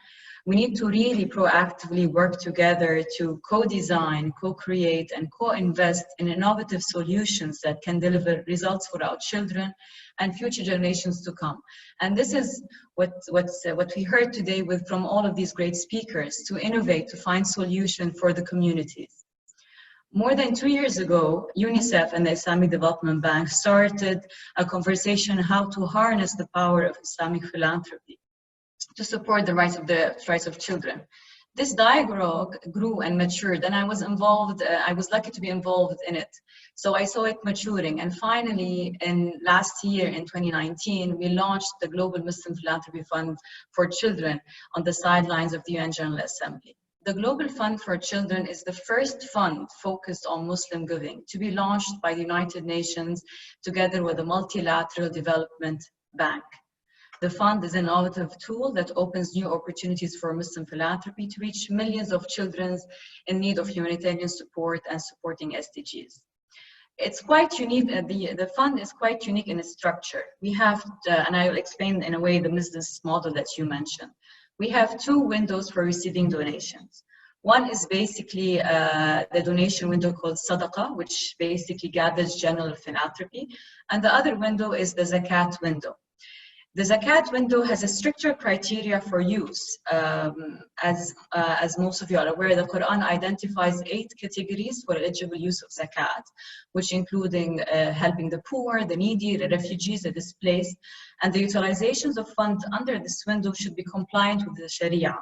We need to really proactively work together to co-design, co-create, and co-invest in innovative solutions that can deliver results for our children and future generations to come. And this is what we heard today from all of these great speakers, to innovate, to find solutions for the communities. More than 2 years ago, UNICEF and the Islamic Development Bank started a conversation on how to harness the power of Islamic philanthropy to support the rights of children. This dialogue grew and matured, and I was involved, I was lucky to be involved in it. So I saw it maturing, and finally, in last year, in 2019, we launched the Global Muslim Philanthropy Fund for Children on the sidelines of the UN General Assembly. The Global Fund for Children is the first fund focused on Muslim giving to be launched by the United Nations together with the Multilateral Development Bank. The fund is an innovative tool that opens new opportunities for Muslim philanthropy to reach millions of children in need of humanitarian support and supporting SDGs. It's quite unique, the fund is quite unique in its structure. We have, and I'll explain in a way the business model that you mentioned. We have 2 windows for receiving donations. One is basically the donation window called Sadaqah, which basically gathers general philanthropy. And the other window is the Zakat window. The Zakat window has a stricter criteria for use. As most of you are aware, the Quran identifies 8 categories for eligible use of Zakat, which including helping the poor, the needy, the refugees, the displaced, and the utilizations of funds under this window should be compliant with the Sharia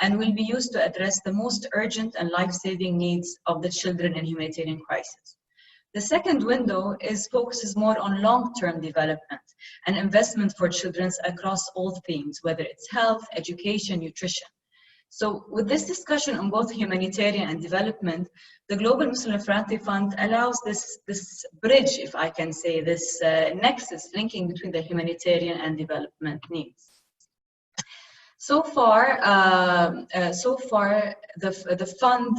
and will be used to address the most urgent and life-saving needs of the children in humanitarian crisis. The second window focuses more on long-term development and investment for children across all themes, whether it's health, education, nutrition. So with this discussion on both humanitarian and development, the Global Muslim Philanthropy Fund allows this bridge, if I can say, this nexus linking between the humanitarian and development needs. So far, the fund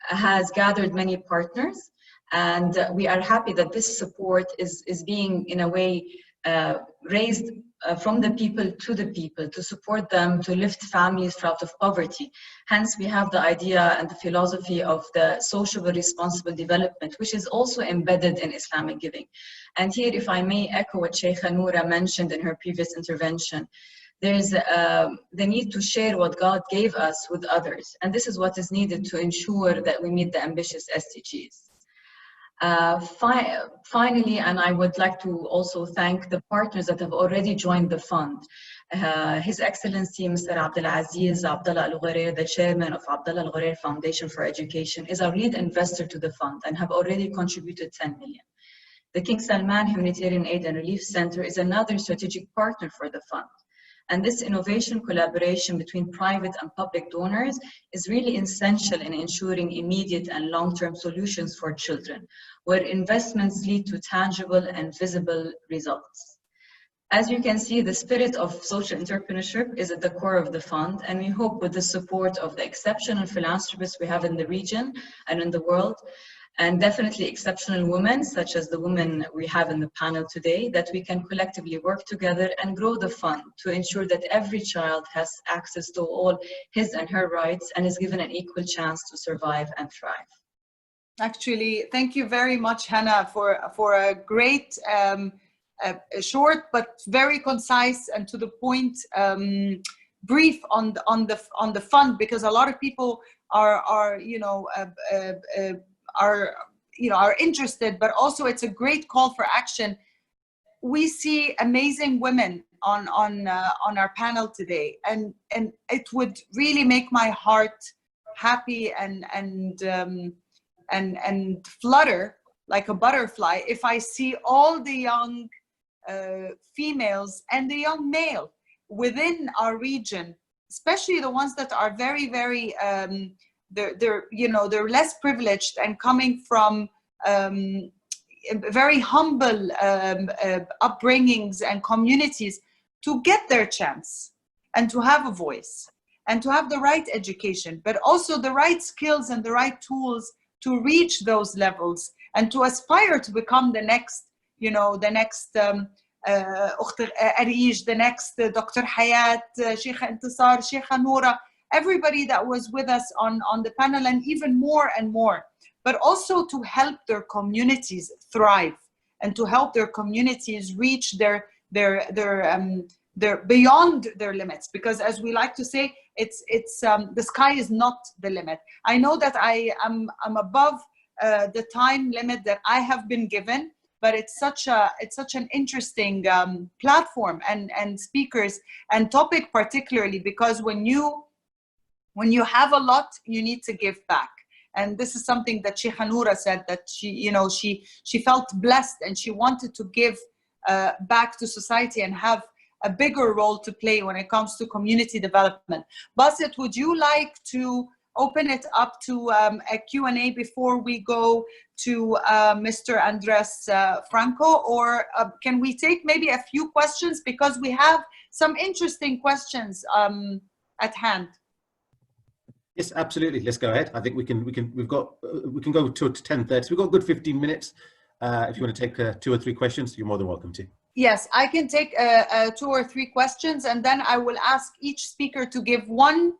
has gathered many partners, and we are happy that this support is being, in a way, raised from the people to support them, to lift families out of poverty. Hence, we have the idea and the philosophy of the social responsible development, which is also embedded in Islamic giving. And here, if I may echo what Sheikha Noura mentioned in her previous intervention, there's the need to share what God gave us with others. And this is what is needed to ensure that we meet the ambitious SDGs. Finally, and I would like to also thank the partners that have already joined the fund. His Excellency Mr. Abdulaziz Abdullah Al-Ghureir, the chairman of Abdullah Al-Ghureir Foundation for Education, is our lead investor to the fund and have already contributed 10 million. The King Salman Humanitarian Aid and Relief Center is another strategic partner for the fund. And this innovation collaboration between private and public donors is really essential in ensuring immediate and long-term solutions for children, where investments lead to tangible and visible results. As you can see, the spirit of social entrepreneurship is at the core of the fund, and we hope with the support of the exceptional philanthropists we have in the region and in the world, and definitely exceptional women, such as the women we have in the panel today, that we can collectively work together and grow the fund to ensure that every child has access to all his and her rights and is given an equal chance to survive and thrive. Actually, thank you very much, Hannah, for a great, short but very concise and to the point brief on the fund, because a lot of people are interested, but also it's a great call for action. We see amazing women on our panel today, and it would really make my heart happy and flutter like a butterfly if I see all the young females and the young male within our region, especially the ones that are very, very, they're less privileged and coming from very humble upbringings and communities, to get their chance and to have a voice and to have the right education, but also the right skills and the right tools to reach those levels and to aspire to become the next, the next Areej, the next Dr. Hayat, Sheikha Intisar, Sheikha Noura, everybody that was with us on the panel, and even more and more, but also to help their communities thrive and to help their communities reach their beyond their limits. Because as we like to say, it's the sky is not the limit. I know that I'm above the time limit that I have been given, but it's such an interesting platform and speakers and topic, particularly because when you have a lot, you need to give back. And this is something that Sheikha Noura said, that she felt blessed and she wanted to give back to society and have a bigger role to play when it comes to community development. Basit, would you like to open it up to a Q&A before we go to Mr. Andres Franco, or can we take maybe a few questions, because we have some interesting questions at hand? Yes, absolutely. Let's go ahead. I think we can go to 10:30. We've got a good 15 minutes. If you want to take 2 or 3 questions, you're more than welcome to. Yes, I can take 2 or 3 questions, and then I will ask each speaker to give one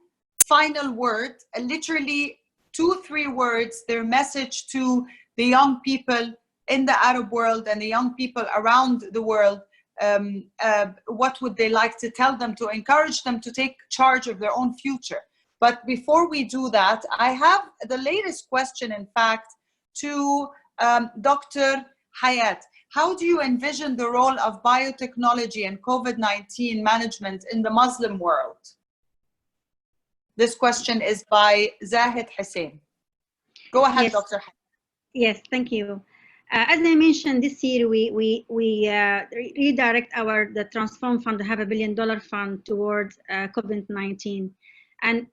final word, literally 2-3 words, their message to the young people in the Arab world and the young people around the world. What would they like to tell them to encourage them to take charge of their own future? But before we do that, I have the latest question, in fact, to Dr. Hayat. How do you envision the role of biotechnology and COVID-19 management in the Muslim world? This question is by Zahid Hussein. Go ahead, Yes. Dr. Hayat. Yes, thank you. As I mentioned, this year we redirect the Transform Fund, the $500 million fund, towards COVID-19, and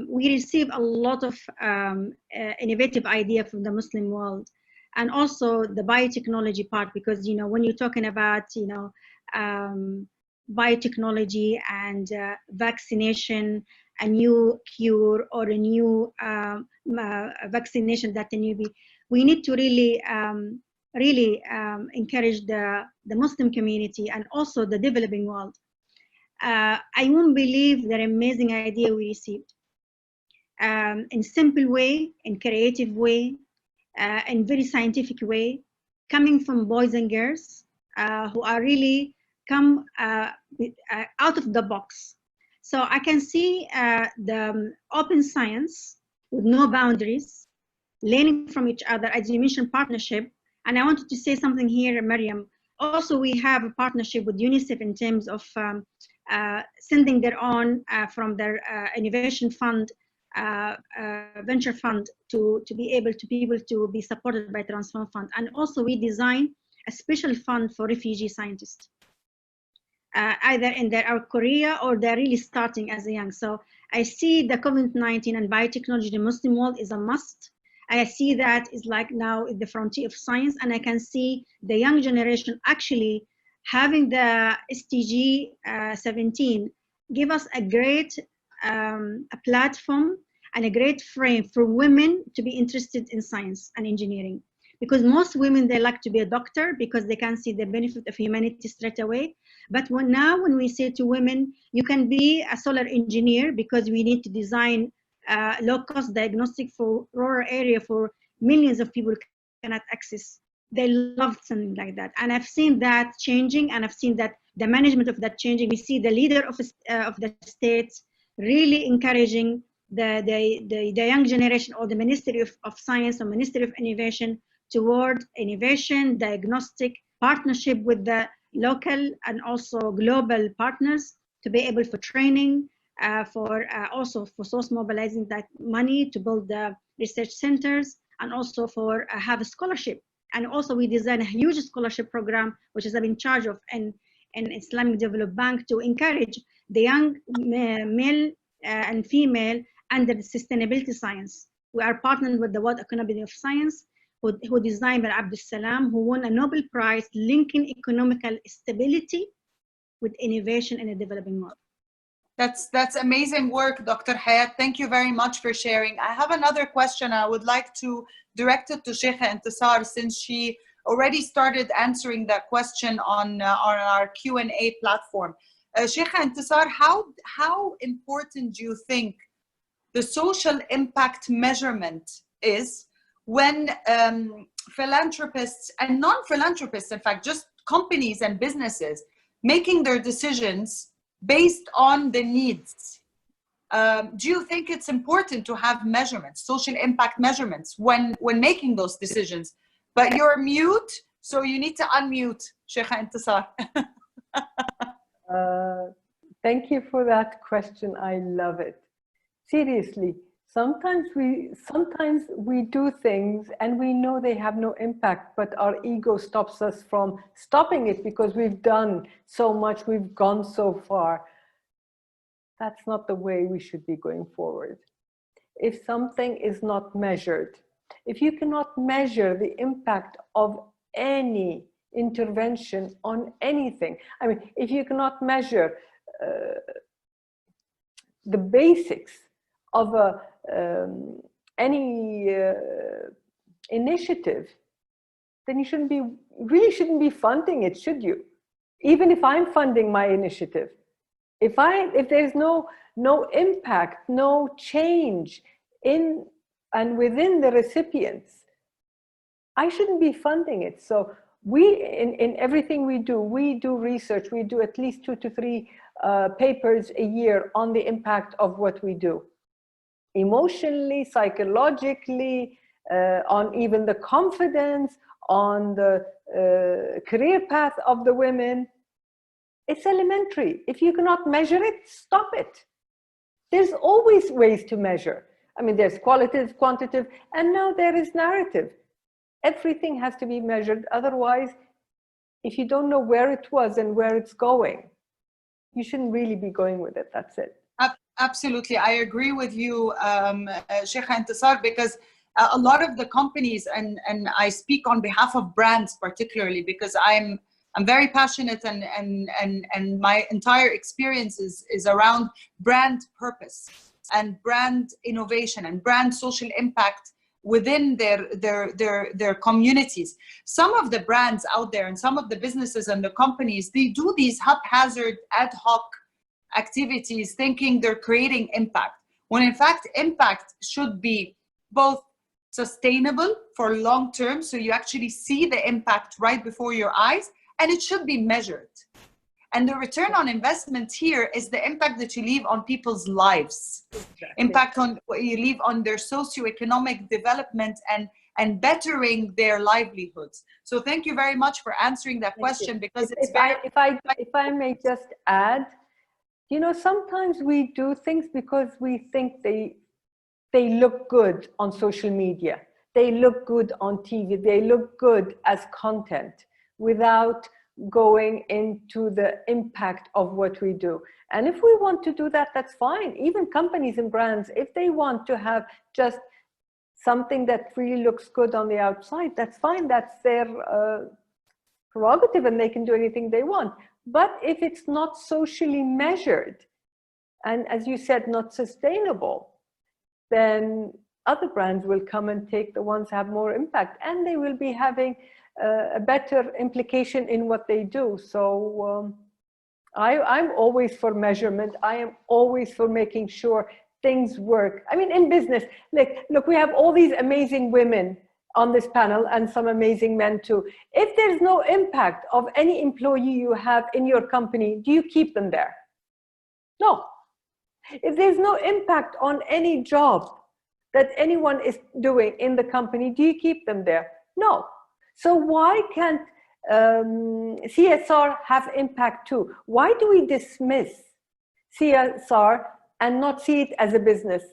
we receive a lot of innovative ideas from the Muslim world, and also the biotechnology part, because when you're talking about biotechnology and vaccination, a new cure or a new vaccination that we need to really encourage the Muslim community and also the developing world. I won't believe the amazing idea we received. In simple way, in creative way, in very scientific way, coming from boys and girls who are really come out of the box. So I can see the open science with no boundaries, learning from each other, as you mentioned, partnership. And I wanted to say something here, Mariam. Also, we have a partnership with UNICEF in terms of sending their own from their innovation fund, venture fund, to be able to be supported by Transform Fund. And also we design a special fund for refugee scientists, either in their career or they're really starting as a young. So I see the COVID-19 and biotechnology in the Muslim world is a must. I see that is like now the frontier of science, and I can see the young generation actually having the SDG 17 give us a great a platform and a great frame for women to be interested in science and engineering. Because most women, they like to be a doctor because they can see the benefit of humanity straight away. But when we say to women, you can be a solar engineer because we need to design low-cost diagnostic for rural area for millions of people cannot access. They love something like that. And I've seen that changing, and I've seen that the management of that changing. We see the leader of the states really encouraging the young generation, or the Ministry of Science or Ministry of Innovation, toward innovation, diagnostic, partnership with the local and also global partners to be able for training, also for source mobilizing that money to build the research centers, and also for have a scholarship And also we designed a huge scholarship program, which is in charge of an Islamic Development Bank to encourage the young male and female under the sustainability science. We are partnered with the World Academy of Science, who designed by Abdul Salam, who won a Nobel Prize linking economical stability with innovation in a developing world. That's amazing work, Dr. Hayat. Thank you very much for sharing. I have another question. I would like to direct it to Sheikha Intisar, since she already started answering that question on our Q&A platform. Sheikha Intisar, how important do you think the social impact measurement is when philanthropists and non-philanthropists, in fact, just companies and businesses, making their decisions based on the needs? Do you think it's important to have measurements, social impact measurements, when making those decisions? But you're mute, so you need to unmute, Sheikha Intisar. Thank you for that question. I love it. Seriously, sometimes we do things and we know they have no impact, but our ego stops us from stopping it because we've done so much, we've gone so far. That's not the way we should be going forward. If something is not measured, if you cannot measure the impact of any intervention on anything, I mean, if you cannot measure the basics of any initiative, then you really shouldn't be funding it, should you? Even if I'm funding my initiative, if there's no impact, no change in and within the recipients, I shouldn't be funding it. So in everything we do research. We do at least 2 to 3 papers a year on the impact of what we do, emotionally, psychologically, on even the confidence, on the career path of the women. It's elementary. If you cannot measure it, stop it. There's always ways to measure. I mean, there's qualitative, quantitative, and now there is narrative. Everything has to be measured. Otherwise, if you don't know where it was and where it's going, you shouldn't really be going with it. That's it. Absolutely. I agree with you, Sheikha Intisar, because a lot of the companies, and I speak on behalf of brands particularly, because I'm very passionate, and my entire experience is around brand purpose and brand innovation and brand social impact within their communities. Some of the brands out there and some of the businesses and the companies, they do these haphazard ad hoc activities thinking they're creating impact, when in fact impact should be both sustainable for long term, so you actually see the impact right before your eyes, and it should be measured. And the return on investment here is the impact that you leave on people's lives, impact on what you leave on their socioeconomic development and bettering their livelihoods. So thank you very much for answering that question, because it's if I may just add, you know, sometimes we do things because we think they look good on social media, they look good on TV, they look good as content, without going into the impact of what we do. And if we want to do that, that's fine. Even companies and brands, if they want to have just something that really looks good on the outside, that's fine. That's their prerogative, and they can do anything they want. But if it's not socially measured, and as you said, not sustainable, then other brands will come and take the ones that have more impact, and they will be having a better implication in what they do. So I'm always for measurement. I am always for making sure things work. I mean, in business, look, we have all these amazing women on this panel and some amazing men too. If there's no impact of any employee you have in your company, do you keep them there? No. If there's no impact on any job that anyone is doing in the company, do you keep them there? No. So why can't CSR have impact too? Why do we dismiss CSR and not see it as a business?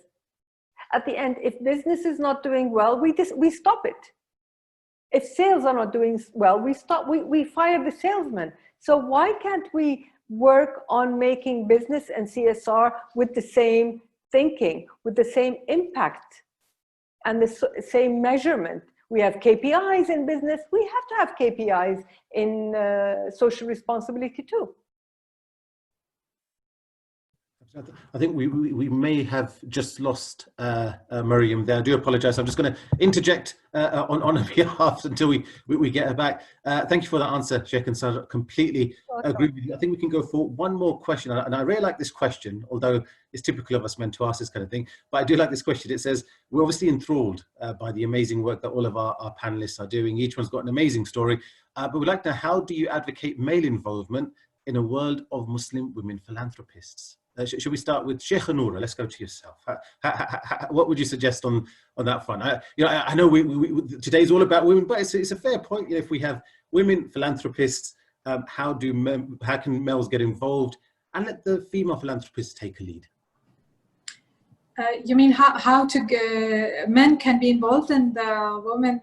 At the end, if business is not doing well, we stop it. If sales are not doing well, we fire the salesman. So why can't we work on making business and CSR with the same thinking, with the same impact and the same measurement? We have KPIs in business. We have to have KPIs in social responsibility too. I think we may have just lost Mariam there. I do apologize. I'm just going to interject on her behalf until we get her back. Thank you for that answer, Sheikh, and Sadaqah. Completely agree with you. I think we can go for one more question. And I really like this question, although it's typical of us men to ask this kind of thing. But I do like this question. It says, we're obviously enthralled by the amazing work that all of our panelists are doing. Each one's got an amazing story. But we'd like to know, how do you advocate male involvement in a world of Muslim women philanthropists? Should we start with Sheikha Noura? Let's go to yourself. What would you suggest on that front? I know today's all about women, but it's a fair point. If we have women philanthropists, how can males get involved, and let the female philanthropists take a lead? You mean how men can be involved in the women?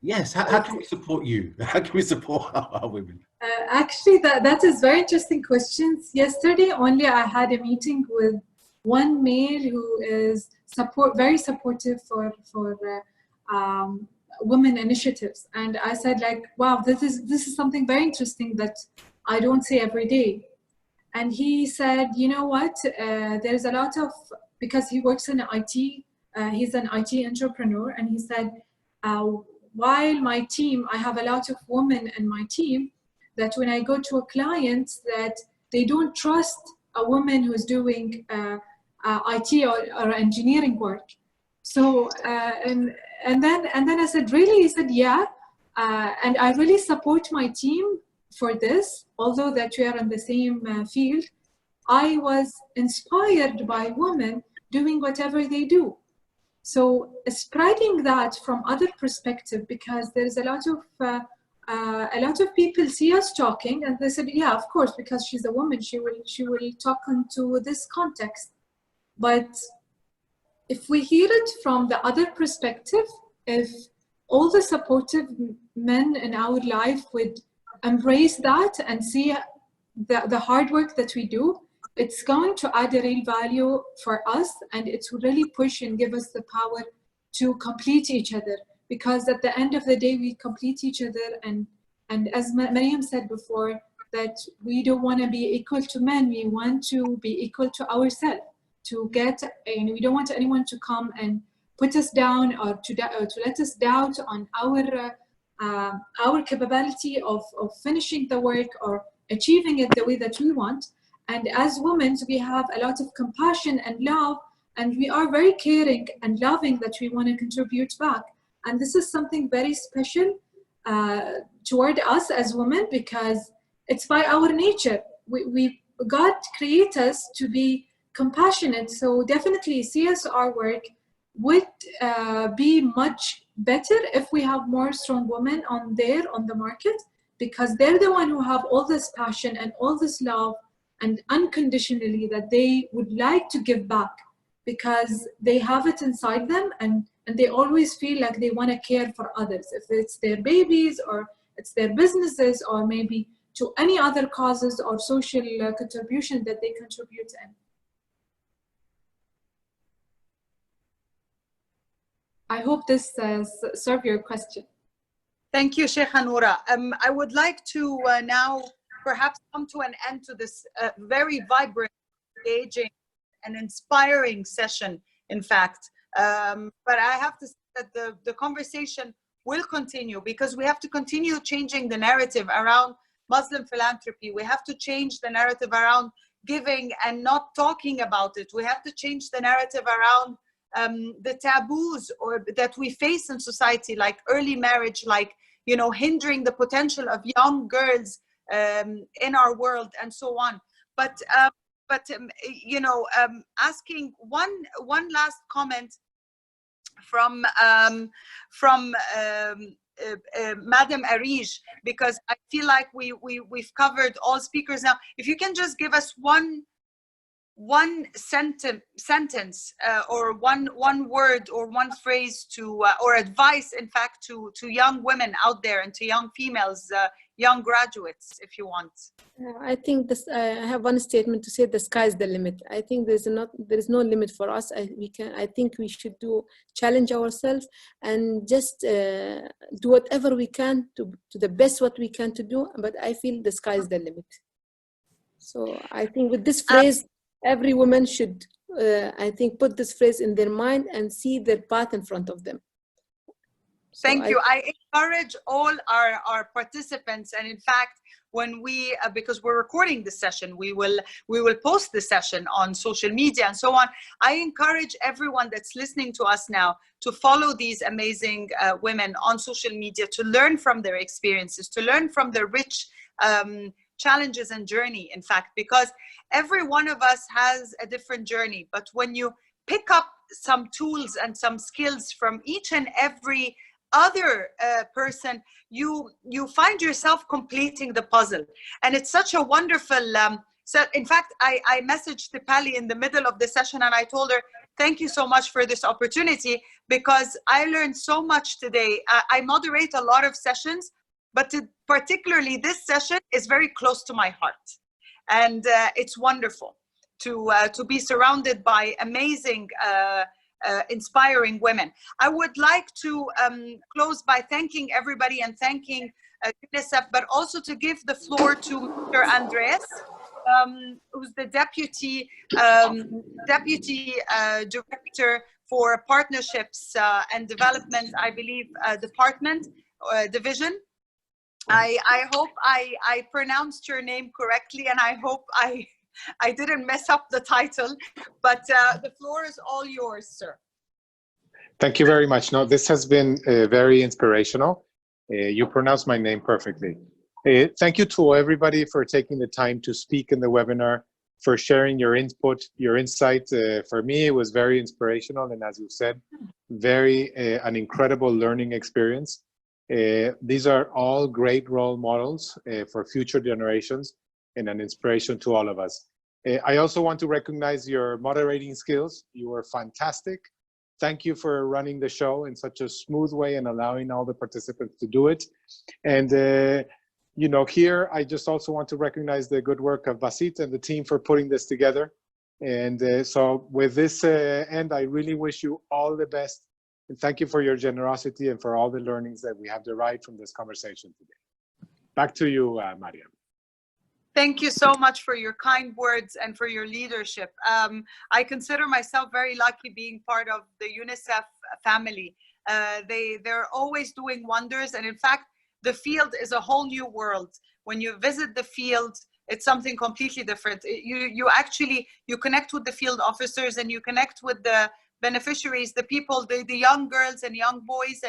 Yes. How can we support you? How can we support our women? Actually, that is very interesting questions. Yesterday only I had a meeting with one male who is very supportive for women initiatives, and I said, like, wow, this is something very interesting that I don't see every day. And he said, you know what, there's a lot of, because he works in IT, he's an IT entrepreneur, and he said, while my team, I have a lot of women in my team, that when I go to a client, that they don't trust a woman who's doing IT or engineering work. So and then I said, really? He said, yeah. And I really support my team for this, although that we are in the same field. I was inspired by women doing whatever they do. So spreading that from other perspective, because there's a lot of people see us talking and they said, yeah, of course, because she's a woman, she will talk into this context. But if we hear it from the other perspective, if all the supportive men in our life would embrace that and see the hard work that we do, it's going to add a real value for us, and it will really push and give us the power to complete each other. Because at the end of the day, we complete each other, and as Mariam said before, that we don't want to be equal to men, we want to be equal to ourselves, to get, we don't want anyone to come and put us down or to let us doubt on our capability of finishing the work or achieving it the way that we want. And as women, we have a lot of compassion and love, and we are very caring and loving that we want to contribute back. And this is something very special toward us as women, because it's by our nature. God created us to be compassionate. So definitely CSR work would be much better if we have more strong women on the market, because they're the one who have all this passion and all this love and unconditionally that they would like to give back, because they have it inside them, and they always feel like they want to care for others, if it's their babies or it's their businesses or maybe to any other causes or social contribution that they contribute in. I hope this serves your question. Thank you, Sheikha Noura. I would like to now perhaps come to an end to this very vibrant, engaging, and inspiring session, in fact. But I have to say that the conversation will continue, because we have to continue changing the narrative around Muslim philanthropy. We have to change the narrative around giving and not talking about it. We have to change the narrative around the taboos that we face in society, like early marriage, like, hindering the potential of young girls in our world, and so on. But asking one last comment from Madam Areej, because I feel like we've covered all speakers now. If you can just give us one one sentence or one word or one phrase to or advice, in fact, to young women out there and to young females, young graduates, if you want? I think this. I have one statement to say: the sky is the limit. I think there is no limit for us. I think we should challenge ourselves and just do whatever we can to the best what we can to do. But I feel the sky is the limit. So I think with this phrase, every woman should, I think, put this phrase in their mind and see their path in front of them. Thank you. I encourage all our participants, and in fact, when we, because we're recording this session, we will post this session on social media and so on. I encourage everyone that's listening to us now to follow these amazing women on social media, to learn from their experiences, to learn from their rich challenges and journey, in fact, because every one of us has a different journey. But when you pick up some tools and some skills from each and every other person, you find yourself completing the puzzle. And it's such a wonderful, so in fact, I messaged Tipali in the middle of the session and I told her, thank you so much for this opportunity, because I learned so much today. I moderate a lot of sessions, but particularly this session is very close to my heart. And it's wonderful to be surrounded by amazing, inspiring women. I would like to close by thanking everybody and thanking UNICEF, but also to give the floor to Mr. Andres, who's the Deputy Director for Partnerships and Development, I believe, Department, Division. I hope I pronounced your name correctly, and I hope I didn't mess up the title, but the floor is all yours, sir. Thank you very much. No, this has been very inspirational. You pronounced my name perfectly. Thank you to everybody for taking the time to speak in the webinar, for sharing your input, your insight. For me, it was very inspirational, and as you said, an incredible learning experience. These are all great role models for future generations and an inspiration to all of us. I also want to recognize your moderating skills. You were fantastic. Thank you for running the show in such a smooth way and allowing all the participants to do it. And you know, here I just also want to recognize the good work of Basit and the team for putting this together. And so with this end, I really wish you all the best. And thank you for your generosity and for all the learnings that we have derived from this conversation today. Back to you, Mariam. Thank you so much for your kind words and for your leadership. I consider myself very lucky being part of the UNICEF family. They're always doing wonders. And in fact, the field is a whole new world. When you visit the field, it's something completely different. You connect with the field officers and you connect with the beneficiaries, the people, the young girls and young boys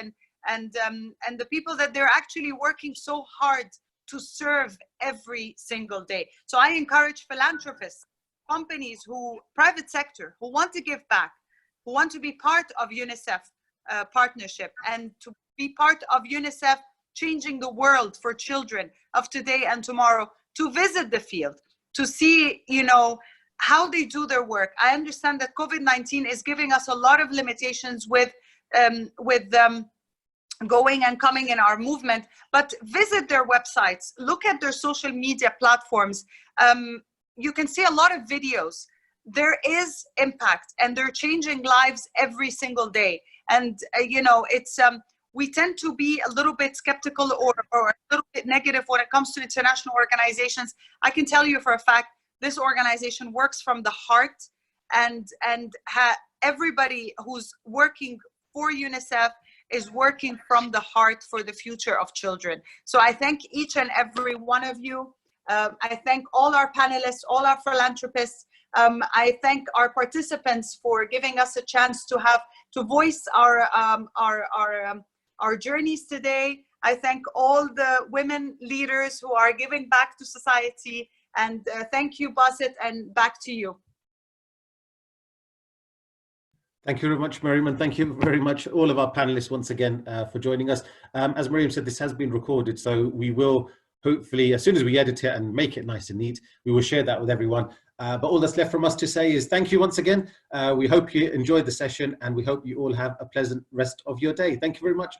and the people that they're actually working so hard to serve every single day. So I encourage philanthropists, companies, private sector, who want to give back, who want to be part of UNICEF partnership and to be part of UNICEF changing the world for children of today and tomorrow, to visit the field, to see, you know, how they do their work. I understand that COVID-19 is giving us a lot of limitations with going and coming in our movement, but visit their websites, look at their social media platforms. You can see a lot of videos. There is impact and they're changing lives every single day. And you know, it's we tend to be a little bit skeptical or a little bit negative when it comes to international organizations. I can tell you for a fact, this organization works from the heart, and everybody who's working for UNICEF is working from the heart for the future of children. So I thank each and every one of you. I thank all our panelists, all our philanthropists. I thank our participants for giving us a chance to voice our journeys today. I thank all the women leaders who are giving back to society. And thank you, Basit, and back to you. Thank you very much, Mariam, and thank you very much all of our panelists once again for joining us. As Mariam said, this has been recorded, so we will hopefully, as soon as we edit it and make it nice and neat, we will share that with everyone. But all that's left from us to say is thank you once again. We hope you enjoyed the session, and we hope you all have a pleasant rest of your day. Thank you very much.